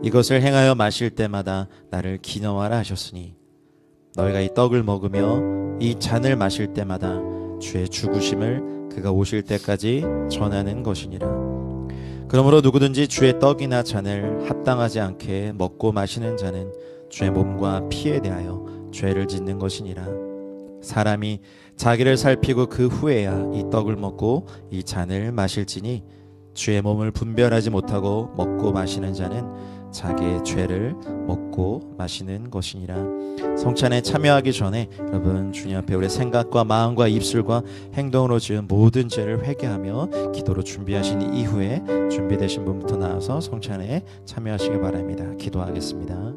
이것을 행하여 마실 때마다 나를 기념하라 하셨으니 너희가 이 떡을 먹으며 이 잔을 마실 때마다 주의 죽으심을 그가 오실 때까지 전하는 것이니라. 그러므로 누구든지 주의 떡이나 잔을 합당하지 않게 먹고 마시는 자는 주의 몸과 피에 대하여 죄를 짓는 것이니라. 사람이 자기를 살피고 그 후에야 이 떡을 먹고 이 잔을 마실지니 주의 몸을 분별하지 못하고 먹고 마시는 자는 자기의 죄를 먹고 마시는 것이니라. 성찬에 참여하기 전에 여러분 주님 앞에 우리 생각과 마음과 입술과 행동으로 지은 모든 죄를 회개하며 기도로 준비하신 이후에 준비되신 분부터 나와서 성찬에 참여하시기 바랍니다. 기도하겠습니다.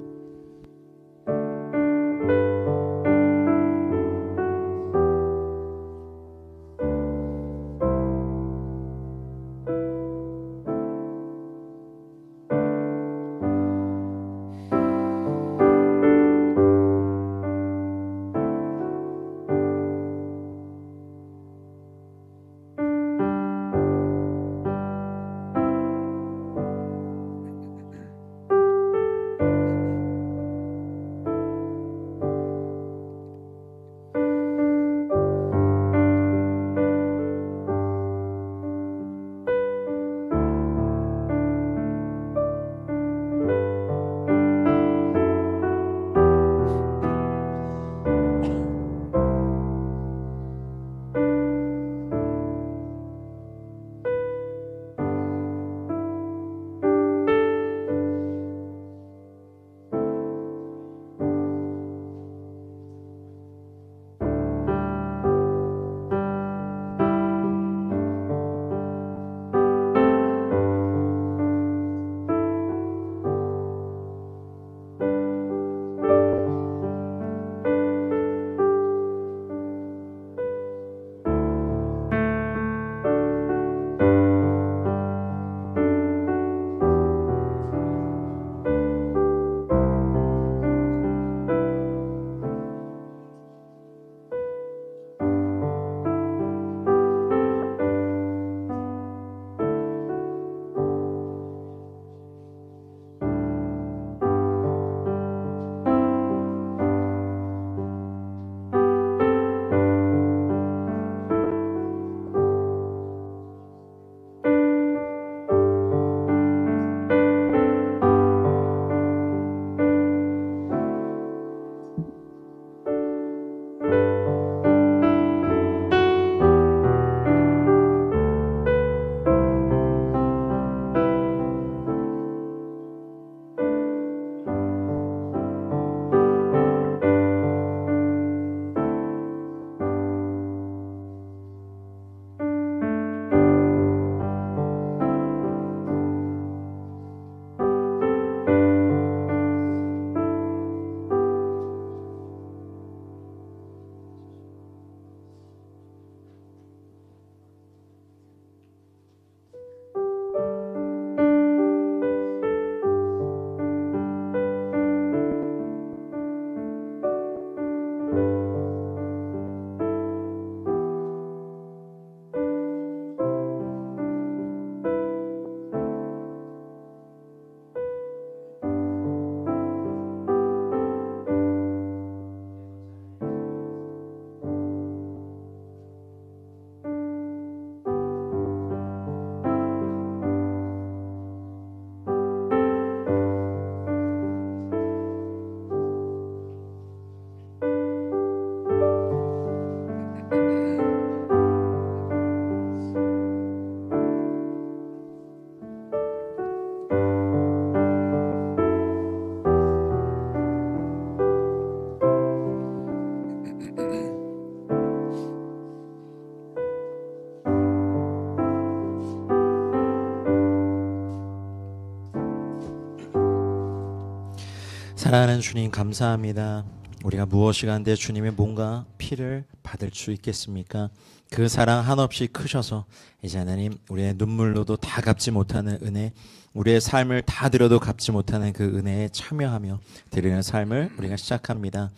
사랑하는 주님 감사합니다. 우리가 무엇이 간데 주님의 몸과 피를 받을 수 있겠습니까? 그 사랑 한없이 크셔서 이제 하나님 우리의 눈물로도 다 갚지 못하는 은혜, 우리의 삶을 다 들여도 갚지 못하는 그 은혜에 참여하며 드리는 삶을 우리가 시작합니다.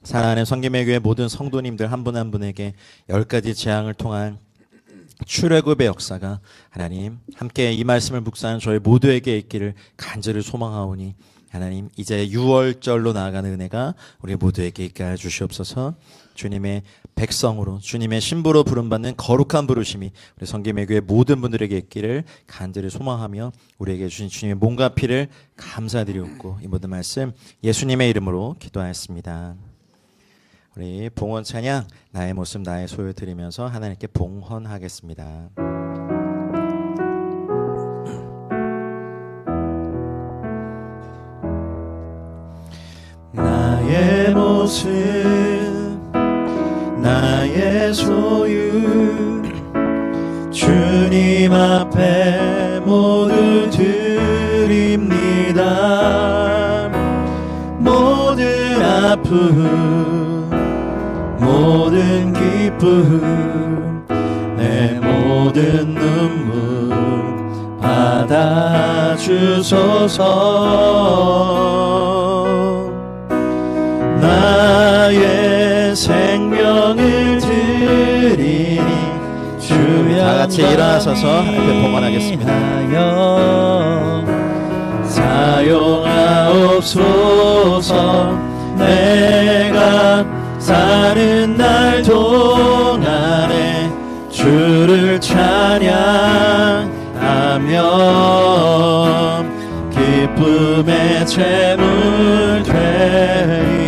사랑하는 성김의 교회 모든 성도님들 한 분 한 분에게 10가지 재앙을 통한 출애굽의 역사가 하나님 함께 이 말씀을 묵상하는 저희 모두에게 있기를 간절히 소망하오니 하나님 이제 6월절로 나아가는 은혜가 우리 모두에게 있게 하여 주시옵소서. 주님의 백성으로 주님의 신부로 부름받는 거룩한 부르심이 우리 성김의 교회 모든 분들에게 있기를 간절히 소망하며 우리에게 주신 주님의 몸과 피를 감사드리옵고 이 모든 말씀 예수님의 이름으로 기도하였습니다. 우리 봉헌 찬양 나의 모습 나의 소유 드리면서 하나님께 봉헌하겠습니다. 나의 모습 나의 소유 주님 앞에 모두 드립니다. 모든 아픔 모든 기쁨 내 모든 눈물 받아주소서. 나의 생명을 드리니 주여 다같이 일어나서서 하나님께 봉헌하겠습니다. 사용하옵소서. 내가 사는 날 동안에 주를 찬양하며 기쁨의 제물 되리.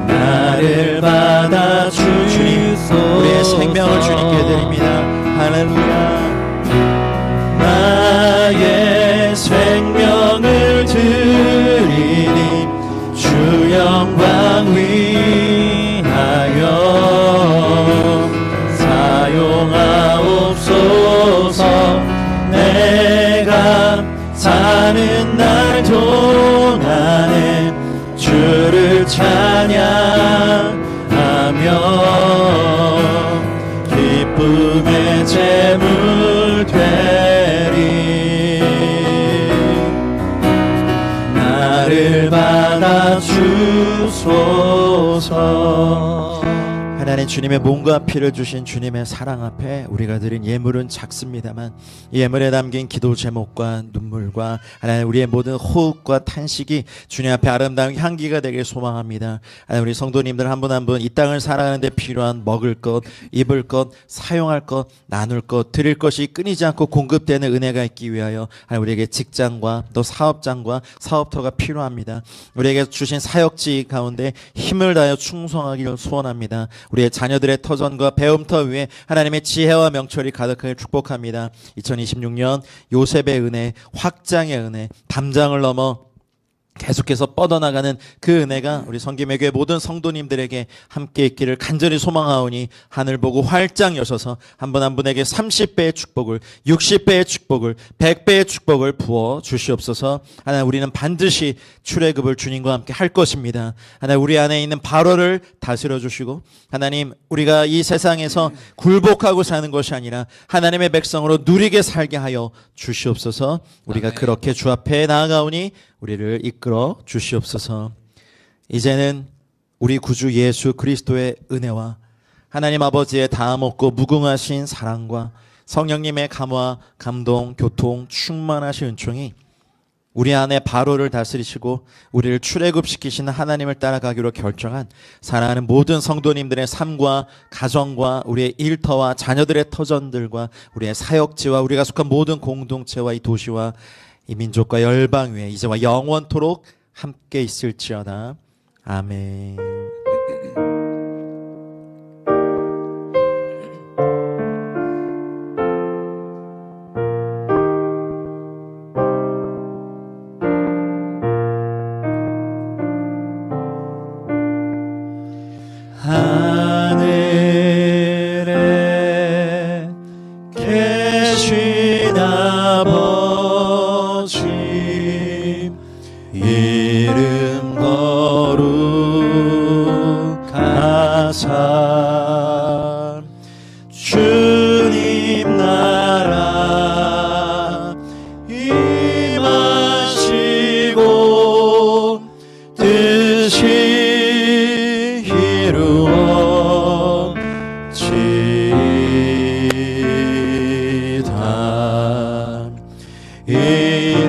나를 받아 주님 우리의 생명을 주님께 드립니다. 할렐루야. 나의 생명을 드리니 주 영광 위하여 사용하옵소서. 내가 사는 날 동안에 주를 찬양하며 기쁨의 제물 되리. 나를 받아 주소서. 하나님 주님의 몸과 피를 주신 주님의 사랑 앞에 우리가 드린 예물은 작습니다만 이 예물에 담긴 기도 제목과 눈물과 하나님 우리의 모든 호흡과 탄식이 주님 앞에 아름다운 향기가 되길 소망합니다. 하나님 우리 성도님들 한 분 한 분 이 땅을 살아가는 데 필요한 먹을 것, 입을 것, 사용할 것, 나눌 것, 드릴 것이 끊이지 않고 공급되는 은혜가 있기 위하여 하나님 우리에게 직장과 또 사업장과 사업터가 필요합니다. 우리에게 주신 사역지 가운데 힘을 다하여 충성하기를 소원합니다. 우리의 자녀들의 터전과 배움터 위에 하나님의 지혜와 명철이 가득하게 축복합니다. 2026년 요셉의 은혜, 확장의 은혜, 담장을 넘어 계속해서 뻗어나가는 그 은혜가 우리 성김의 교회 모든 성도님들에게 함께 있기를 간절히 소망하오니 하늘 보고 활짝 여셔서 한 분 한 분에게 30배의 축복을 60배의 축복을 100배의 축복을 부어 주시옵소서. 하나님 우리는 반드시 출애굽을 주님과 함께 할 것입니다. 하나님 우리 안에 있는 발화를 다스려 주시고 하나님 우리가 이 세상에서 굴복하고 사는 것이 아니라 하나님의 백성으로 누리게 살게 하여 주시옵소서. 우리가 그렇게 주 앞에 나아가오니 우리를 이끌어 주시옵소서. 이제는 우리 구주 예수 그리스도의 은혜와 하나님 아버지의 다함없고 무궁하신 사랑과 성령님의 감화, 감동, 교통, 충만하신 은총이 우리 안에 바로를 다스리시고 우리를 출애굽시키시는 하나님을 따라가기로 결정한 사랑하는 모든 성도님들의 삶과 가정과 우리의 일터와 자녀들의 터전들과 우리의 사역지와 우리가 속한 모든 공동체와 이 도시와 이 민족과 열방 위에 이제와 영원토록 함께 있을지어다. 아멘. 하늘에 계신 아버지 다 주님 나라 임하시고 뜻이 이루어지다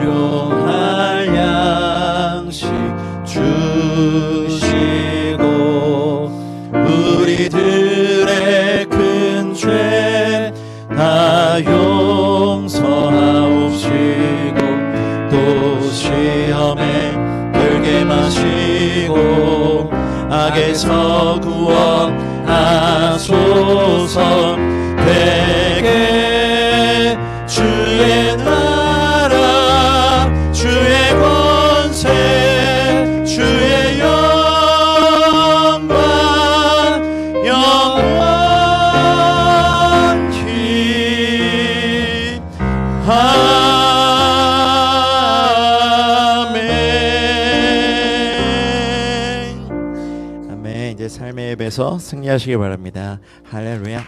일용할 양식 주시고 우리들의 큰 죄 다 용서하옵시고 또 시험에 들게 마시고 악에서 구원하소서 되게 주의 나라 주의 권세 주의 영광 영원히 아멘. 아멘. 이제 삶의 앱에서 승리하시기 바랍니다. 할렐루야.